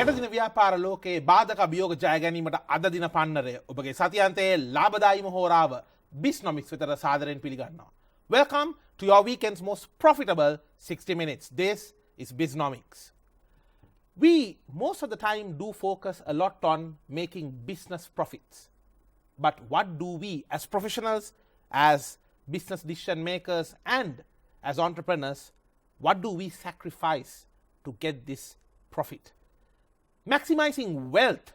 හෙටදින ව්‍යාපාර ලෝකයේ බාධක අභියෝග ජය ගැනීමට අද දින පන්නරය ඔබගේ සතියන්තයේ ලාභදායීම හෝරාව Bisnomics වෙතට සාදරයෙන් පිළිගන්නවා. Welcome to your weekend's most profitable 60 minutes. This is Bisnomics. We most of the time do focus a lot on making business profits. But what do we as professionals, as business decision makers and as entrepreneurs, what do we sacrifice to get this profit? Maximizing wealth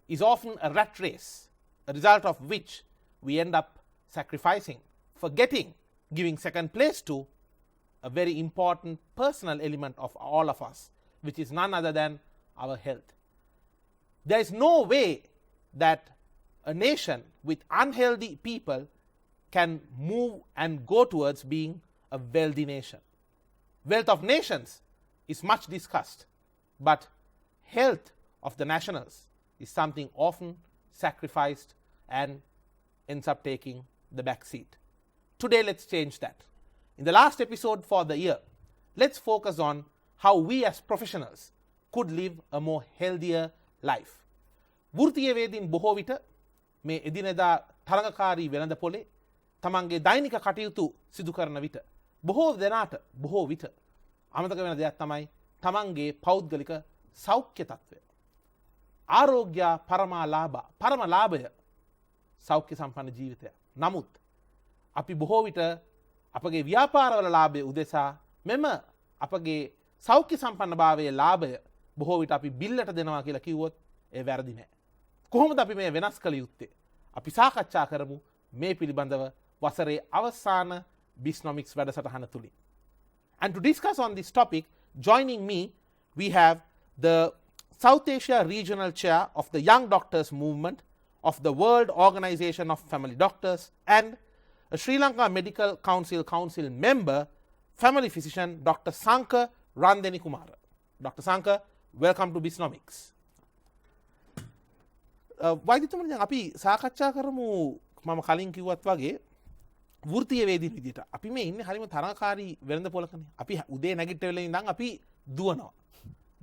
is often a rat race, a result of which we end up sacrificing, forgetting, giving second place to a very important personal element of all of us, which is none other than our health. There is no way that a nation with unhealthy people can move and go towards being a wealthy nation. Wealth of nations is much discussed, but health of the nationals is something often sacrificed and ends up taking the back seat. Today, let's change that. In the last episode for the year, let's focus on how we as professionals could live a more healthier life. වෘත්තීය වේදීන් බොහෝ විට මේ එදිනෙදා තරඟකාරී වෙළඳ පොලේ තමන්ගේ දෛනික කටයුතු සිදු කරන විට බොහෝ දෙනාට බොහෝ විට අමතක වෙන දෙයක් තමයි තමන්ගේ පෞද්ගලික සෞඛ්‍ය තත්ත්වය. ආරෝග්‍ය පරම ලාභය සෞඛ්‍ය සම්පන්න ජීවිතය. නමුත් අපි බොහෝ විට අපගේ ව්‍යාපාරවල ලාභය උදෙසා මෙම අපගේ සෞඛ්‍ය සම්පන්නභාවයේ ලාභය බොහෝ විට අපි බිල්ලට දෙනවා කියලා කිව්වොත් ඒ වැරදි නෑ. කොහොමද අපි මේ වෙනස් කළ යුත්තේ? අපි සාකච්ඡා කරමු මේ පිළිබඳව වසරේ අවසාන Bisnomics වැඩසටහන තුලින්. And to discuss on this topic, joining me, we have the South Asia Regional Chair of the Young Doctors Movement of the World Organization of Family Doctors and a Sri Lanka Medical Council member, family physician Dr. Drsankha Randenikumara. Dr. Drsankha, welcome to Bisnomics. වෛද්‍යතුමනි දැන් අපි සාකච්ඡා කරමු මම කලින් කිව්වත් වගේ වෘත්තීය වේදීන් විදිහට. අපි මේ ඉන්නේ හරිම තරඟකාරී වෙළඳ පොලකනේ. අපි උදේ නැගිට වෙලෙන් ඉඳන් අපි දුවනවා.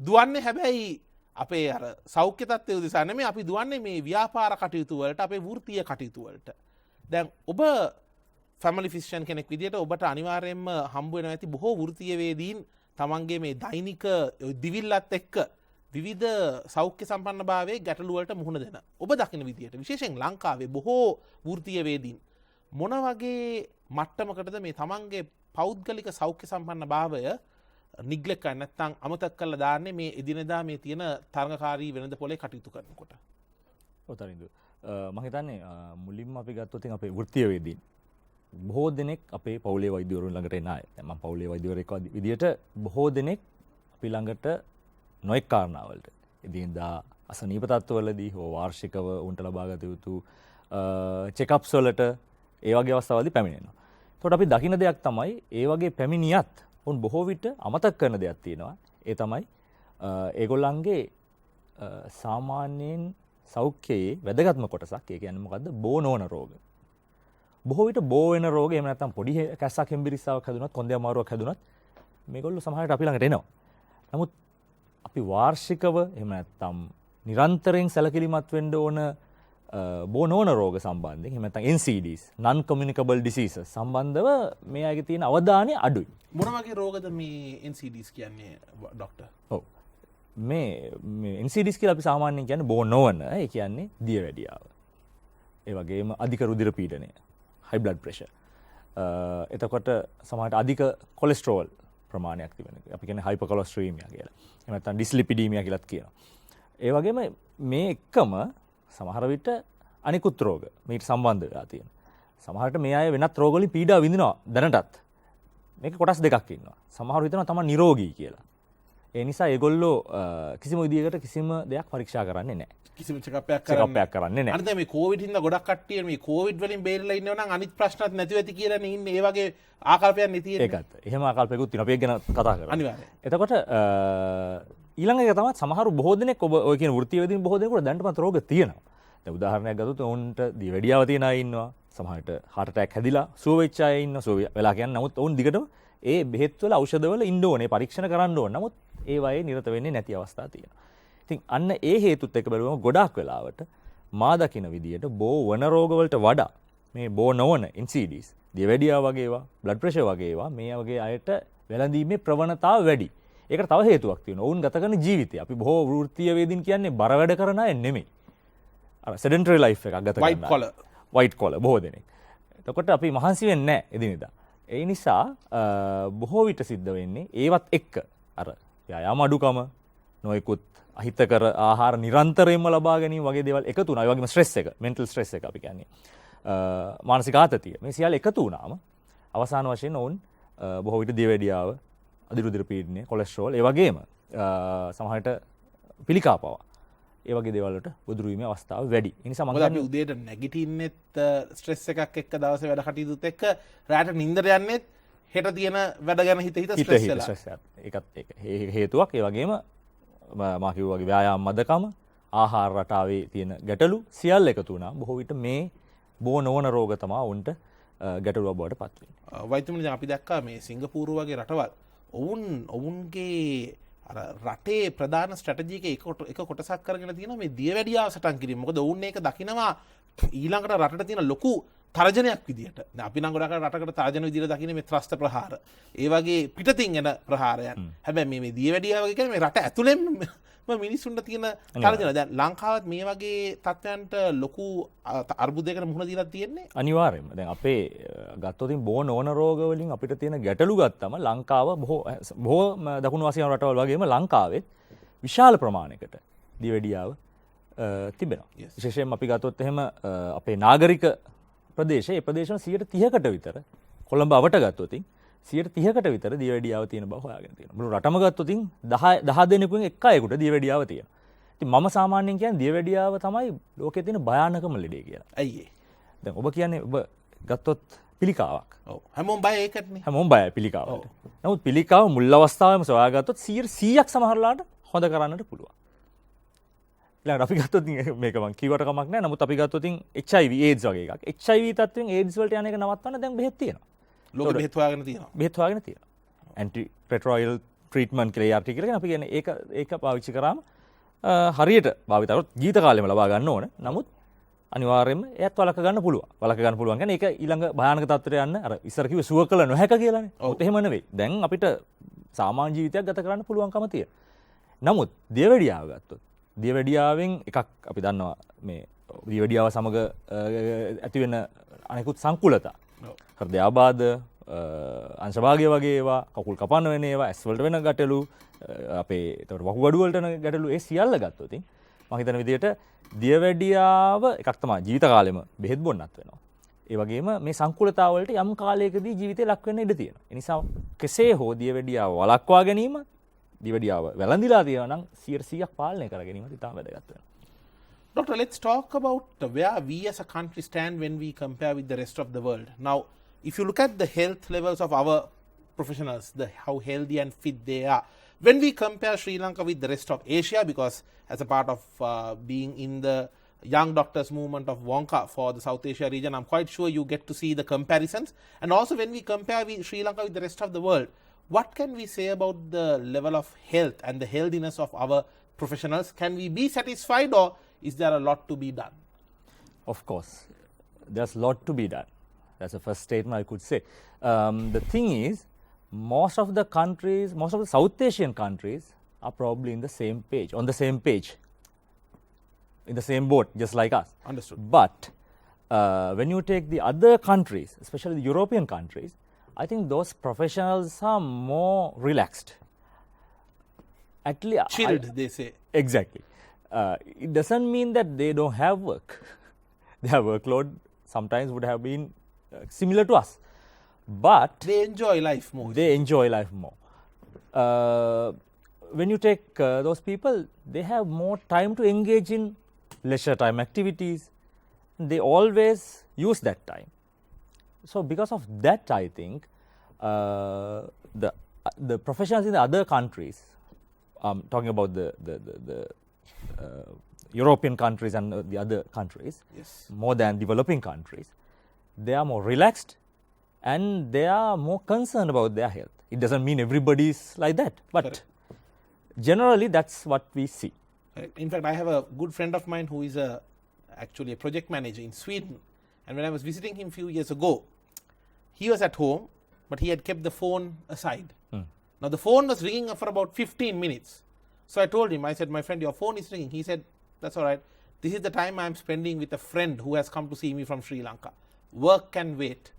දුවන්නේ හැබැයි අපේ අර සෞඛ්‍ය තත්ත්වය උදෙසා නෙමෙයි අපි දුවන්නේ මේ ව්‍යාපාර කටයුතු වලට, අපේ වෘත්තීය කටයුතු වලට. දැන් ඔබ ෆැමිලි ෆිසිෂියන් කෙනෙක් විදිහට ඔබට අනිවාර්යයෙන්ම හම්බ වෙනවා ඇති බොහෝ වෘත්තීය වේදීන් තමන්ගේ මේ දෛනික දිවිල්ලත් එක්ක විවිධ සෞඛ්‍ය සම්පන්නභාවයේ ගැටලු වලට මුහුණ දෙන. ඔබ දකින විදිහට විශේෂයෙන් ලංකාවේ බොහෝ වෘත්තීය වේදීන් මොන වගේ මට්ටමකටද මේ තමන්ගේ පෞද්ගලික සෞඛ්‍ය සම්පන්නභාවය නිග්ලෙක්ට් කරන්නේ නැත්නම් අමතක කරලා දාන්නේ මේ එදිනෙදා මේ තියෙන තරඟකාරී වෙළඳ පොලේ කටයුතු කරනකොට? ඔතනින්ද මම හිතන්නේ මුලින්ම අපි ගත්තොත් අපේ වෘත්තීය වේදීන් බොහෝ දෙනෙක් අපේ පවුලේ වෛද්‍යවරුන් ළඟට එන අය. දැන් මම පවුලේ වෛද්‍යවරයෙක් විදිහට බොහෝ දෙනෙක් අපි ළඟට නොයෙක් කාරණාවලට එදිනෙදා අසනීප තත්ත්වවලදී හෝ වාර්ෂිකව උන්ට ලබා ගත යුතු චෙක්අප්ස් වලට ඒ වගේ අවස්ථාවලදී පැමිණෙනවා. එතකොට අපි දකින දෙයක් තමයි ඒ වගේ පැමිණියත් උන් බොහෝ විට අමතක කරන දෙයක් තියෙනවා. ඒ තමයි ඒගොල්ලන්ගේ සාමාන්‍යයෙන් සෞඛ්‍යයේ වැදගත්ම කොටසක්. ඒ කියන්නේ මොකද්ද? බෝ නොවන රෝග. බොහෝ විට බෝ වෙන රෝග එහෙම නැත්නම් පොඩි කැස්සක් හෙම්බිරිස්සාවක් හැදුනත් කොන්දේ අමාරුවක් හැදුනත් මේගොල්ලෝ සමහරවිට අපි ළඟට එනවා. නමුත් අපි වාර්ෂිකව එහෙම නැත්නම් නිරන්තරයෙන් සැලකිලිමත් වෙන්න ඕන බෝ නොවන රෝග සම්බන්ධයෙන් එහෙම නැත්නම් NCDs non communicable diseases සම්බන්ධව මේ අයගේ තියෙන අවධානය අඩුයි. මොන වගේ රෝගද මේ NCDs කියන්නේ ડોක්ටර්? ඔව්. මේ NCDs කියලා අපි සාමාන්‍යයෙන් කියන්නේ බෝ නොවන, ඒ කියන්නේ දියවැඩියාව. ඒ වගේම අධික රුධිර පීඩනය, high blood pressure. එතකොට සමහරට අධික කොලෙස්ටරෝල් ප්‍රමාණයක් තිබෙන. අපි කියන්නේ hypercholesteremia කියලා. එහෙම නැත්නම් dyslipidemia කියලාත් කියනවා. ඒ වගේම මේ එකම සමහර විට අනිකුත් රෝග මේකට සම්බන්ධ වෙලා තියෙනවා. සමහරට මේ අය වෙනත් රෝග වලින් පීඩා විඳිනවා දැනටත්. මේක කොටස් දෙකක් ඉන්නවා. සමහරව හිතනවා තමයි නිරෝගී කියලා. ඒ නිසා ඒගොල්ලෝ කිසිම විදියකට කිසිම දෙයක් පරීක්ෂා කරන්නේ නැහැ. කිසිම චෙක්අප් එකක් කරන්නේ නැහැ. අනිත් මේ කොවිඩ් හින්දා ගොඩක් කට්ටිය මේ කොවිඩ් වලින් බේරිලා ඉන්නව නම් අනිත් ප්‍රශ්නත් නැතුව ඇති කියලානේ ඉන්නේ. ඒ වගේ ආකල්පයක් නේ තියෙන්නේ. ඒකත්. එහෙම ආකල්පයකුත් තියෙනවා. අපි ඒක ගැන කතා කරමු. අනිවාර්යයෙන්. එතකොට ඊළඟ එක තමයි සමහරු බොහෝ දෙනෙක් ඔය කියන වෘත්තීය වේදින බොහෝ දෙනෙකුට දැනටමත් රෝග තියෙනවා. දැන් උදාහරණයක් ගත්තොත් ඔවුන්ට දියවැඩියාව තියෙන අය ඉන්නවා. සමහරට heart attack හැදිලා සුව වෙච්ච අය ඉන්නවා. සුව වෙලා කියන්නේ නමුත් ඔවුන් දිගටම ඒ බෙහෙත් වල ඖෂධ වල ඉන්න ඕනේ පරීක්ෂණ කරන්න ඕනේ. නමුත් ඒ වගේ නිරත වෙන්නේ නැති අවස්ථා තියෙනවා. ඉතින් අන්න ඒ හේතුත් එක්ක බලුවම ගොඩාක් වෙලාවට මා දකින විදියට බෝ වන රෝගවලට වඩා මේ බෝ නොවන NCDs, දියවැඩියාව වගේ ඒවා, බ්ලඩ් ප්‍රෙෂර් වගේ ඒවා මේ වගේ අයට වැළඳීමේ ප්‍රවණතාව වැඩි. ඒකට තව හේතුවක් තියෙනවා. ඔවුන් ගත කරන ජීවිතය. අපි බොහෝ වෘත්තීය වේදින් කියන්නේ බර වැඩ කරන අය නෙමෙයි. අර sedentary life එකක් ගත කරන අය. white collar බොහෝ දෙනෙක්. එතකොට අපි මහන්සි වෙන්නේ නැහැ එදිනෙදා. ඒ නිසා බොහෝ විට සිද්ධ වෙන්නේ ඒවත් එක්ක අර ව්‍යායාම අඩුකම, නොයෙකුත් අහිතකර ආහාර නිරන්තරයෙන්ම ලබා ගැනීම වගේ දේවල් එකතු වුණා. ඒ වගේම ස්ට්‍රෙස් එක, මෙන්ටල් ස්ට්‍රෙස් එක අපි කියන්නේ. මානසික ආතතිය. මේ සියල්ල එකතු වුණාම අවසාන වශයෙන් ඔවුන් බොහෝ විට දියවැඩියාව, අදිරුදිර පීඩනය, කොලෙස්ටරෝල්, ඒ වගේම සමහරට පිළිකා පවා ඒ වගේ දේවල් වලට ගොදුරු වීමේ අවස්ථාව වැඩි. ඒ නිසා මම අපි උදේට නැගිටින්නෙත් ස්ට්‍රෙස් එකක් එක්ක, දවසේ වැඩ කටයුතුත් එක්ක, රාත්‍රියට නිින්දට යන්නෙත් හෙට තියෙන වැඩ ගැන හිත ස්ට්‍රෙස් වෙලා. ඒකත් හේතුවක්. ඒ වගේම මා කිව්වා වගේ ව්‍යායාම මදකම, ආහාර රටාවේ තියෙන ගැටලු සියල්ල එකතු වුණා බොහෝ විට මේ බෝ නොවන රෝග තමයි උන්ට ගැටලුවක් බවට පත් වෙන්නේ. වෛද්‍යමනි, දැන් අපි දැක්කා මේ සිංගප්පූරු වගේ රටවල් ඔවුන්ගේ රටේ ප්‍රධාන ස්ට්‍රැටජි එක කොටසක් කරගෙන තියෙනවා මේ දියවැඩියාව සටන් කිරීම. මොකද ඔවුන් ඒක දකිනවා ඊළඟට රටට තියෙන ලොකු තර්ජනයක් විදියට. අපි නම් ගොඩක් රටකට තර්ජන විදියට දකින්නේ මේ ත්‍රස්ත ප්‍රහාර. ඒ වගේ පිටතින් එන ප්‍රහාරයන්. හැබැයි මේ දියවැඩියාව කියන්නේ මේ රට ඇතුළෙන් මිනිස්සුන්ට තියෙන තර්ජන. දැන් ලංකාවත් මේ වගේ තත්ත්වයන්ට ලොකු අර්බුදයකට මුහුණ දීලා තියෙන්නේ. අනිවාර්යයෙන්ම. දැන් අපේ ගත්තොත් බෝ නොවන රෝග වලින් අපිට තියෙන ගැටලු ගත්තම ලංකාව බොහෝ දකුණු ආසියානු රටවල් වගේම ලංකාවෙත් විශාල ප්‍රමාණයකට දියවැඩියාව තිබෙනවා. විශේෂයෙන්ම අපි ගත්තොත් එහෙම අපේ නාගරික ප්‍රදේශයේ ප්‍රදේශන 30%කට විතර කොළඹ අවට ගත්තොත් 30%කට විතර දියවැඩියාව තියෙන බව හොයාගෙන තියෙනවා. මුළු රටම ගත්තොත් 10 දෙනෙකුෙන් එක් අයෙකුට දියවැඩියාව තියෙනවා. ඉතින් මම සාමාන්‍යයෙන් කියන්නේ දියවැඩියාව තමයි ලෝකයේ තියෙන භයානකම ලෙඩේ කියලා. ඇයි ඒ? දැන් ඔබ කියන්නේ ඔබ ගත්තොත් පිළිකාවක්. ඔව්. හැමෝම බය ඒකටනේ. හැමෝම බයයි පිළිකාවට. නමුත් පිළිකාව මුල් අවස්ථාවේම සොයාගත්තොත් 100%ක් සමහරලාට හොඳ කරන්නට පුළුවන්. ඊළඟට අපි ගත්තොත් මේක මං කිව්වට කමක් නැහැ. නමුත් අපි ගත්තොත් HIV AIDS වගේ එකක්. HIV තත්ත්වෙන් AIDS වලට යන එක නවත්තන්න දැන් බෙහෙත් තියෙනවා. ලෝකෙ බෙහෙත් හොයාගෙන තියෙනවා. බෙහෙත් හොයාගෙන තියෙනවා. ඇන්ටි රෙට්‍රෝවයිරල් ට්‍රීට්මන්ට් කියලා ART කියලා කියන අපි කියන්නේ ඒක පාවිච්චි කරාම හරියට භාවිත කරොත් ජීවිත කාලෙම ලබා ගන්න ඕන. නමුත් අනිවාර්යයෙන්ම එයත් වළක්ව ගන්න පුළුවන්. වළක්ව ගන්න පුළුවන් කියන්නේ ඒක ඊළඟ භයානක තත්ත්වයට යන්න අර ඉස්සර කිව්ව සුව කළ නොහැක කියලානේ. ඔත් එහෙම නෙවෙයි. දැන් අපිට සාමාන්‍ය ජීවිතයක් ගත කරන්න පුළුවන්කම තියෙනවා. නමුත් දියවැඩියාව ගත්තොත් දියවැඩියාවෙන් එකක් අපි දන්නවා මේ දියවැඩියාව සමග ඇති වෙන අනෙකුත් සංකුලතා. හෘදයාබාධ, අංශභාගය වගේ ඒවා, කකුල් කපන්න වෙන ඒවා, ඇස් වලට වෙන ගැටලු, අපේ ඒතකොට වකුගඩු වලට වෙන ගැටලු, ඒ සියල්ල ගත්තොත් මම හිතන විදිහට දියවැඩියාව එකක් තමයි ජීවිත කාලෙම බෙහෙත් බොන්නත් වෙනවා. ඒ වගේම මේ සංකුලතාව වලට යම් කාලයකදී ජීවිතේ ලක් වෙන්න ඉඩ තියෙනවා. ඒ නිසා කෙසේ හෝ දියවැඩියාව වළක්වා ගැනීම, දියවැඩියාව වැළඳිලා තියෙනවා නම් 100%ක් පාලනය කර ගැනීම ඉතාම වැදගත් වෙනවා. Doctor, let's talk about where we as a country stand when we compare with the rest of the world. Now, if you look at the health levels of our professionals, how healthy and fit they are, when we compare Sri Lanka with the rest of Asia, because as a part of being in the young doctors movement of Wonka for the South Asia region, I'm quite sure you get to see the comparisons. And also when we compare Sri Lanka with the rest of the world, what can we say about the level of health and the healthiness of our professionals? Can we be satisfied, or is there a lot to be done? Of course, there's a lot to be done. That's the first statement I could say. The thing is, most of the South Asian countries are probably on the same page, in the same boat, just like us. Understood. But when you take the other countries, especially the European countries, I think those professionals are more relaxed. Actually, chilled, they say. Exactly. It doesn't mean that they don't have work. Their workload sometimes would have been similar to us. But they enjoy life more. When you take those people, they have more time to engage in leisure time activities. They always use that time. So because of that, I think the professionals in the other countries, talking about the European countries and the other countries, yes, more than developing countries, they are more relaxed and they are more concerned about their health. It doesn't mean everybody is like that, but correct, generally that's what we see. In fact, I have a good friend of mine who is actually a project manager in Sweden. And when I was visiting him a few years ago, he was at home, but he had kept the phone aside. Now, the phone was ringing for about 15 minutes. So I told him, I said, my friend, your phone is ringing. He said, that's all right. This is the time I'm spending with a friend who has come to see me from Sri Lanka. Work can wait.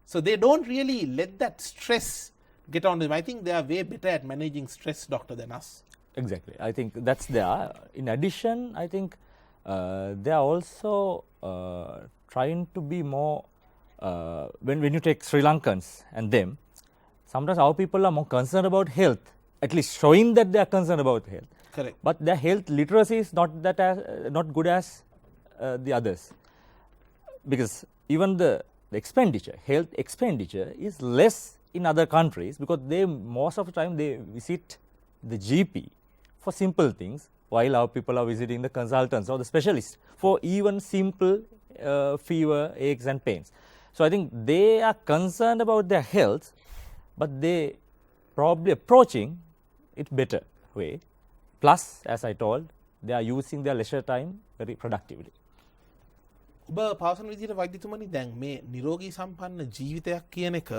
So they don't really let that stress get on them. I think they are way better at managing stress, doctor, than us. Exactly. I think that's there. In addition, I think they are also trying to be more, when you take Sri Lankans and them, sometimes our people are more concerned about health, at least showing that they are concerned about health. Correct. But their health literacy is not good as the others. Because even the expenditure, health expenditure is less in other countries because they most of the time they visit the GP for simple things while our people are visiting the consultants or the specialists for even simple fever, aches and pains. So I think they are concerned about their health, but they probably approaching it better way. Plus, as I told, they are using their leisure time very productively. ඔබ පවසන විදිහට වෛද්‍යතුමනි දැන් මේ නිරෝගී සම්පන්න ජීවිතයක් කියන එක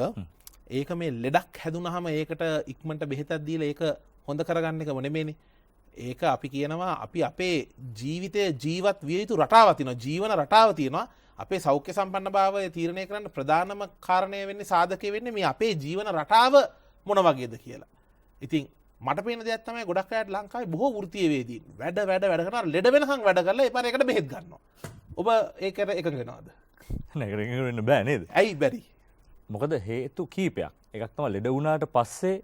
ඒක මේ ලෙඩක් හැදුනහම ඒකට ඉක්මනට බෙහෙතක් දීලා ඒක හොඳ කරගන්න එකම නෙමෙයිනේ. ඒක අපි කියනවා අපි අපේ ජීවිතය ජීවත් විය යුතු රටාවක් තියෙනවා. ජීවන රටාව තියෙනවා. අපේ සෞඛ්‍ය සම්පන්නභාවය තීරණය කරන්න ප්‍රධානම කාරණය වෙන්නේ සාධකය වෙන්නේ මේ අපේ ජීවන රටාව මොන වගේද කියලා. ඉතින් මට පේන දෙයක් තමයි ගොඩක් අය ලංකාවේ බොහෝ වෘත්තීය වේදීන් වැඩ කරනවා ලෙඩ වෙනකන් වැඩ කරලා ඒ පාර එකට බෙහෙත් ගන්නවා. ඔබ ඒකට එකඟ වෙනවද? නෑ එකඟ වෙන්න බෑ නේද? ඇයි බැරි? මොකද හේතු කීපයක්. එකක් තමයි ලෙඩ වුණාට පස්සේ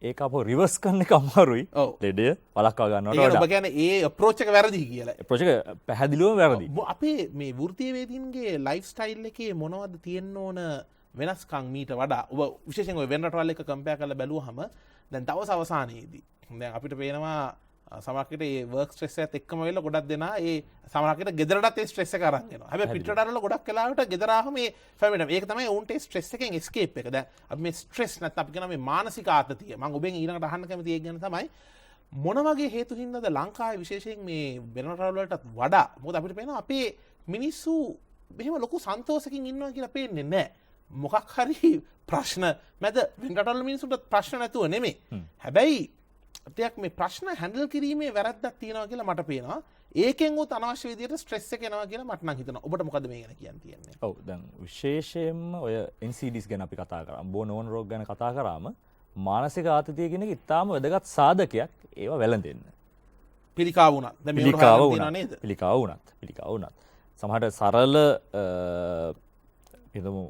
ඒක අපෝ රිවර්ස් කරන්න එක අමාරුයි. ලෙඩය වළක්වා ගන්නවට වඩා. ඔබ කියන්නේ ඒ අප්‍රෝච් එක වැරදි කියලා. අප්‍රෝච් එක පැහැදිලිවම වැරදි. අපේ මේ වෘත්තීය වේදීන්ගේ ලයිෆ් ස්ටයිල් එකේ මොනවද තියෙන්න ඕන වෙනස්කම් මීට වඩා? ඔබ විශේෂයෙන් ඔය වෙන රටවල් එක්ක කම්පෙයාර් කරලා බැලුවහම දැන් දවස් අවසානයේදී දැන් අපිට පේනවා සමහරකට ඒ වර්ක් ස්ට්‍රෙස් එකත් එක්කම වෙලා ගොඩක් දෙනා ඒ සමහරකට ගෙදරටත් ඒ ස්ට්‍රෙස් එක අරන් එනවා. හැබැයි පිටරට වල ගොඩක් වෙලාවට ගෙදර ආවම මේ ෆැමිලියට ඒක තමයි උන්ට ස්ට්‍රෙස් එකෙන් එස්කේප් එක. දැන් අපි මේ ස්ට්‍රෙස් නැත්නම් අපි කියනවා මේ මානසික ආතතිය. මම ඔබෙන් ඊළඟට අහන්න කැමති ඒක ගැන තමයි මොන වගේ හේතු හින්දාද ලංකාවේ විශේෂයෙන් මේ වෙන රටවල් වලටත් වඩා මොකද අපිට පේනවා අපේ මිනිස්සු මෙහෙම ලොකු සන්තෝෂකින් ඉන්නවා කියලා පේන්නේ නැහැ. මොකක් හරි ප්‍රශ්න මැද වෙන රටවල මිනිස්සුන්ට ප්‍රශ්න නැතුව නෙමෙයි. හැබැයි අපිට මේ ප්‍රශ්න හැන්ඩල් කිරීමේ වැරද්දක් තියෙනවා කියලා මට පේනවා. ඒකෙන් උත් අනවශ්‍ය විදියට ස්ට්‍රෙස් එක එනවා කියලා මට නම් හිතෙනවා. ඔබට මොකද මේ ගැන කියන්න තියෙන්නේ? ඔව් දැන් විශේෂයෙන්ම ඔය NCDs ගැන අපි කතා කරාම, බෝනෝන් රෝග ගැන කතා කරාම මානසික ආතතිය කියන එක ඉතාම වැදගත් සාධකයක් ඒවා වැළඳෙන්න. පිළිකාව වුණත්. දැන් මේ තියෙනවා නේද? පිළිකාව වුණත්. සමහරට සරල හිතමු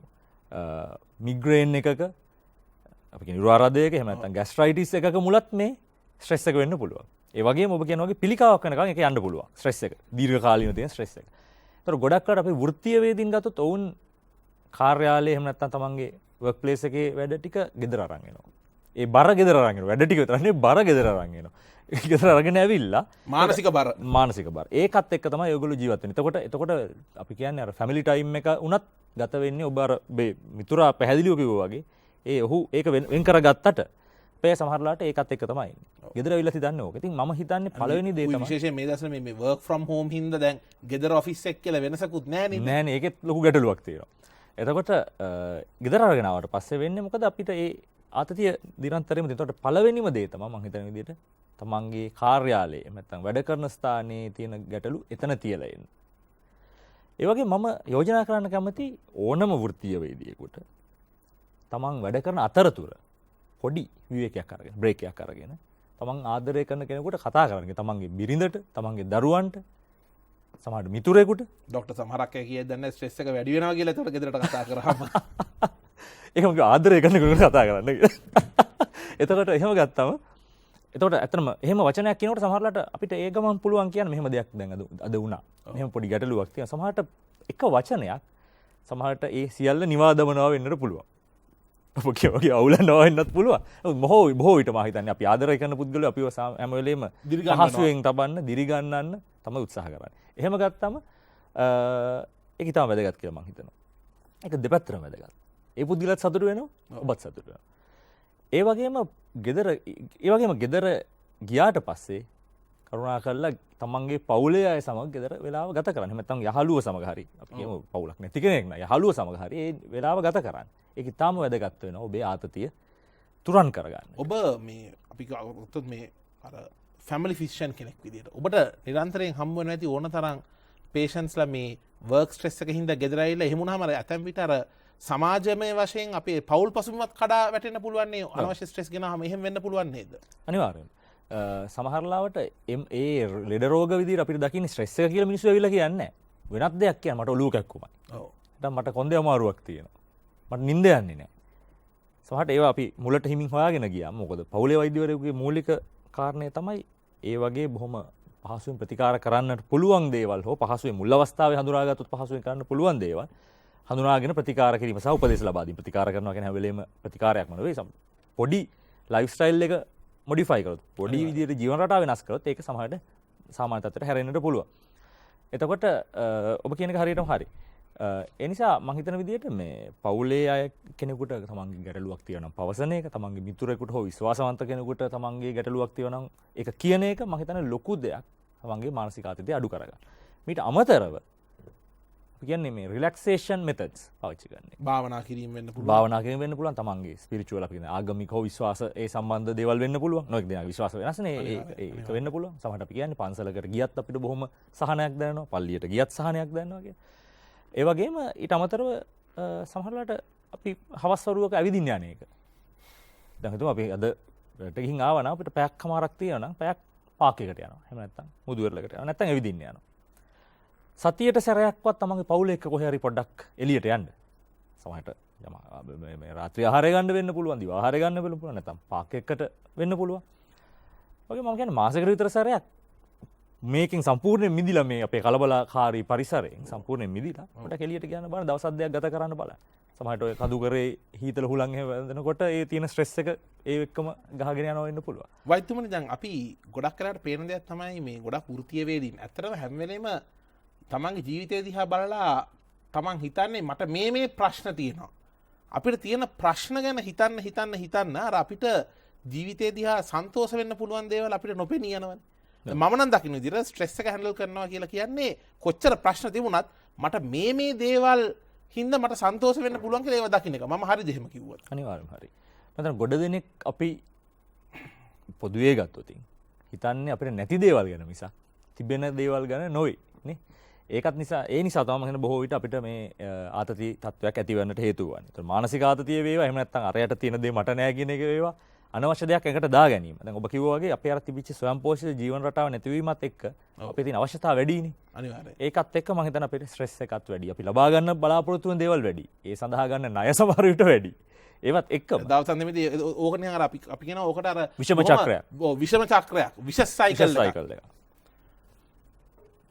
මිග්‍රේන් එකක අපි කියන නිරාරාධයක එහෙම නැත්නම් ગેස්ට්‍රයිටිස් එකක මුලත් මේ ස්ට්‍රෙස් එක වෙන්න පුළුවන්. ඒ වගේම ඔබ කියන වගේ පිළිකාවක් වෙනකන් ඒක යන්න පුළුවන්. ස්ට්‍රෙස් එක. දීර්ඝ කාලීන තියෙන ස්ට්‍රෙස් එක. ඒතර ගොඩක් අය අපි වෘත්තීය වේදින් ගත්තොත් ඔවුන් කාර්යාලයේ එහෙම නැත්නම් තමන්ගේ වර්ක් ප්ලේස් එකේ වැඩ ටික ගෙදර අරන් එනවා. ඒ බර ගෙදර අරන් එනවා. වැඩ ටික විතර නෙවෙයි බර ගෙදර අරන් එනවා. ගෙදර අරගෙන ඇවිල්ලා මානසික බර. ඒකත් එක්ක තමයි ඔයගොල්ලෝ ජීවත් වෙන්නේ. එතකොට අපි කියන්නේ අර ෆැමිලි ටයිම් එක උනත් ගත වෙන්නේ ඔබ අර මිතුරා පැහැදිලිව කිව්වා වගේ ඔහු ඒක වෙන් කරගත්තට අපේ සමහරලාට ඒකත් එක්ක තමයි ඉන්නේ. ගෙදර ඇවිල්ලා හිතන්නේ ඕක. ඉතින් මම හිතන්නේ පළවෙනි දේ තමයි විශේෂයෙන් මේ දවස්වල මේ work from home හින්දා දැන් ගෙදර ඔෆිස් එක කියලා වෙනසකුත් නැහැ නේද? නෑනේ ඒකෙත් ලොකු ගැටලුවක් තියෙනවා. එතකොට ගෙදර අරගෙන ආවට පස්සේ වෙන්නේ මොකද අපිට ඒ ආතතිය නිරන්තරයෙන්ම තියෙනවා. එතකොට පළවෙනිම දේ තමයි මම හිතන විදිහට තමන්ගේ කාර්යාලයේ නැත්නම් වැඩ කරන ස්ථානයේ තියෙන ගැටලු එතන තියලා එන්න. ඒ වගේ මම යෝජනා කරන්න කැමති ඕනම වෘත්තීය වේදිකේකට තමන් වැඩ කරන අතරතුර පොඩි විවේකයක් අරගෙන බ්‍රේක් එකක් අරගෙන තමන් ආදරය කරන කෙනෙකුට කතා කරන්න. තමන්ගේ බිරිඳට, තමන්ගේ දරුවන්ට, සමහරට මිතුරෙකුට. ડોක්ටර් සමහරක් අය කියයි දැන් ස්ට්‍රෙස් එක වැඩි වෙනවා කියලා ඒකට ගෙදරට කතා කරාම ඒකම ආදරය කරන කෙනෙකුට කතා කරන්න කියලා. එතකොට එහෙම ගත්තම එතකොට ඇත්තටම එහෙම වචනයක් කියනකොට සමහරලාට අපිට ඒ ගමන් පුළුවන් කියන්න මෙහෙම දෙයක් දැන් අද වුණා. මෙහෙම පොඩි ගැටලුවක් තියෙනවා. සමහරට එක වචනයක් සමහරට ඒ සියල්ල නිවා දමනවා වෙන්නට පුළුවන්. ඔබ කියවගේ අවුලනවා වෙන්නත් පුළුවන්. බොහෝ විට මම හිතන්නේ අපි ආදරය කරන පුද්ගලයෝ අපිව හැම වෙලේම පහසුවෙන් තබන්න, දිරි ගන්නන්න තමයි උත්සාහ කරන්නේ. එහෙම ගත්තම ඒක ඊටම වැදගත් කියලා මම හිතනවා. ඒක දෙපැත්තටම වැදගත්. ඒ පුද්ගලයාත් සතුටු වෙනවා, ඔබත් සතුටු වෙනවා. ඒ වගේම ගෙදර ගියාට පස්සේ කරුණා කරලා තමන්ගේ පවුලේ අය සමග ගෙදර වෙලාව ගත කරන්න. එහෙම නැත්නම් යහළුව සමග හරි. අපි කියමු පවුලක් නැති කෙනෙක් නෑ. යහළුව සමග හරි ඒ වෙලාව ගත කරන්න. ඒක ඉතාම වැදගත් වෙනවා ඔබේ ආතතිය තුරන් කරගන්න. ඔබ මේ අපි ගත්තොත් මේ අර ෆැමිලි ෆිසිෂියන් කෙනෙක් විදියට ඔබට නිරන්තරයෙන් හම්බ වෙන ඇති ඕන තරම් පේෂන්ස්ලා මේ වර්ක් ස්ට්‍රෙස් එක හින්දා ගෙදර ඇවිල්ලා එහෙම වුණාම ඇතැම් විට අර සමාජමය වශයෙන් අපේ පවුල් පසුබිමත් කඩා වැටෙන්න පුළුවන් නේ අනවශ්‍ය ස්ට්‍රෙස් ගෙනාම එහෙම වෙන්න පුළුවන් නේද? අනිවාර්යයෙන්. සමහරලාවට ඒ ලෙඩ රෝග විදිහට අපිට දකින්නේ ස්ට්‍රෙස් එක කියලා මිනිස්සු ඇවිල්ලා කියන්නේ නැහැ. වෙනත් දෙයක් කියන්නේ මට ඔලුව කැක්කුමයි. ඔව්. නැත්නම් මට කොන්දේ අමාරුවක් තියෙනවා. මට නිින්ද යන්නේ නැහැ. සමහරට ඒවා අපි මුලට හිමින් හොයාගෙන ගියා. මොකද පවුලේ වෛද්‍යවරයෙකුගේ මූලික කාරණය තමයි ඒ වගේ බොහොම පහසුවෙන් ප්‍රතිකාර කරන්නට පුළුවන් දේවල් හෝ පහසුවෙන් මුල් අවස්ථාවේ හඳුනාගත්තොත් පහසුවෙන් කරන්න පුළුවන් දේවල් හඳුනාගෙන ප්‍රතිකාර කිරීම සහ උපදෙස් ලබා දීම. ප්‍රතිකාර කරනවා කියන්නේ හැම වෙලේම ප්‍රතිකාරයක්ම නෙවෙයි. පොඩි ලයිෆ් ස්ටයිල් එක මොඩිෆයි කරොත් පොඩි විදිහට ජීවන රටාව වෙනස් කරොත් ඒක සමහරට සාමාන්‍ය තත්ත්වයට හැරෙන්නට පුළුවන්. එතකොට ඔබ කියන එක හරියටම හරි. ඒ නිසා මම හිතන විදිහට මේ පවුලේ අය කෙනෙකුට තමන්ගේ ගැටලුවක් තියෙනවා නම් පවසන එක, තමන්ගේ මිතුරෙකුට හෝ විශ්වාසවන්ත කෙනෙකුට තමන්ගේ ගැටලුවක් තියෙනවා නම් ඒක කියන එක මම හිතන්නේ ලොකු දෙයක් තමන්ගේ මානසික ආතතිය අඩු කරගන්න. මීට අමතරව අපි කියන්නේ මේ රිලැක්සේෂන් මෙතඩ්ස් පාවිච්චි කරන්නේ. භාවනා කිරීම වෙන්න පුළුවන්. භාවනා කිරීම වෙන්න පුළුවන්. තමන්ගේ ස්පිරිචුවල් අපි කියන ආගමික හෝ විශ්වාස ඒ සම්බන්ධ දේවල් වෙන්න පුළුවන්. නොඑක දෙනාගේ විශ්වාස වෙනස්නේ. ඒක වෙන්න පුළුවන්. සමහරට අපි කියන්නේ පන්සලකට ගියත් අපිට බොහොම සහනයක් දැනෙනවා. පල්ලියට ගියත් සහනයක් දැනෙනවා කියන්නේ. ඒ වගේම ඊට අමතරව සමහරවිට අපි හවස් වරුවක ඇවිදින්න යන එක. දැන් හිතමු අපි අද රට ගිහින් ආවා නම් අපිට පැයක් කමාරක් තියෙනවා නම් පැයක් පාක් එකට යනවා. එහෙම නැත්නම් මුදුවරලකට යනවා. නැත්නම් ඇවිදින්න යනවා. සතියට සැරයක්වත් තමන්ගේ පවුල එක්ක කොහේ හරි පොඩ්ඩක් එළියට යන්න. සමහරට මේ රාත්‍රී ආහාරය ගන්න වෙන්න පුළුවන්, දිවා ආහාරය ගන්න වෙන්න පුළුවන්, නැත්නම් පාක් එකකට වෙන්න පුළුවන්. වගේ මම කියන්නේ මාසෙකට විතර සැරයක් මේකෙන් සම්පූර්ණයෙන් මිදිලා මේ අපේ කලබලකාරී පරිසරයෙන් සම්පූර්ණයෙන් මිදිලා පොඩක් එළියට ගියන බලන්න දවස් අධ්‍යයක් ගත කරන්න බලන්න. සමහරට ඔය කඳු කරේ හීතල හුලං එහෙම වැදෙනකොට ඒ තියෙන ස්ට්‍රෙස් එක ඒ එක්කම ගහගෙන යනවා වෙන්න පුළුවන්. වෛද්‍යතුමනි දැන් අපි ගොඩක් කරාට පේන දෙයක් තමයි මේ ගොඩක් වෘත්තීය වේදීන්. ඇත්තටම හැම වෙලේම තමන්ගේ ජීවිතය දිහා බලලා තමන් හිතන්නේ මට මේ ප්‍රශ්න තියෙනවා. අපිට තියෙන ප්‍රශ්න ගැන හිතන්න අර අපිට ජීවිතය දිහා සන්තෝෂ වෙන්න පුළුවන් දේවල් අපිට නොපෙනී යනවනේ. මම නම් දකින්න විදිහට ස්ට්‍රෙස් එක හැන්ඩල් කරනවා කියලා කියන්නේ කොච්චර ප්‍රශ්න තිබුණත් මට මේ දේවල් හින්දා මට සන්තෝෂ වෙන්න පුළුවන් කියලා ඒව දකින්න එක. මම හරිද එහෙම කිව්වොත්? අනිවාර්යයෙන්ම හරි. මම ගොඩ දෙනෙක් අපි පොදුවේ ගත්තොත් හිතන්නේ අපිට නැති දේවල් ගැන මිසක් තිබෙන දේවල් ගැන නොවේ නේ. ඒකත් නිසා ඒ නිසා තමයි මම බොහෝ විට අපිට මේ ආතති තත්වයක් ඇති වෙන්නට හේතු වන්නේ. ඒතර මානසික ආතතිය වේවා එහෙම නැත්නම් අරයට තියෙන දේ මට නෑ කියන එක වේවා අනවශ්‍ය දෙයක් එකට දා ගැනීම. දැන් ඔබ කිව්වා වගේ අපේ අර තිබිච්ච ස්වයංපෝෂිත ජීවන රටාව නැතිවීමත් එක්ක අපේ තියෙන අවශ්‍යතාව වැඩිනේ. අනිවාර්යයෙන්. ඒකත් එක්ක මම හිතන්නේ අපේ ස්ට්‍රෙස් එකත් වැඩි. අපි ලබා ගන්න බලාපොරොත්තු වෙන දේවල් වැඩි. ඒ සඳහා ගන්න ණය සමහර විට වැඩි. ඒවත් එක්කම දවස් අන්තිමේදී ඕකනේ අර අපි කියන ඕකට අර විෂම චක්‍රයක්. ඔව් විෂම චක්‍රයක්. විෂස් සයිකල් එක.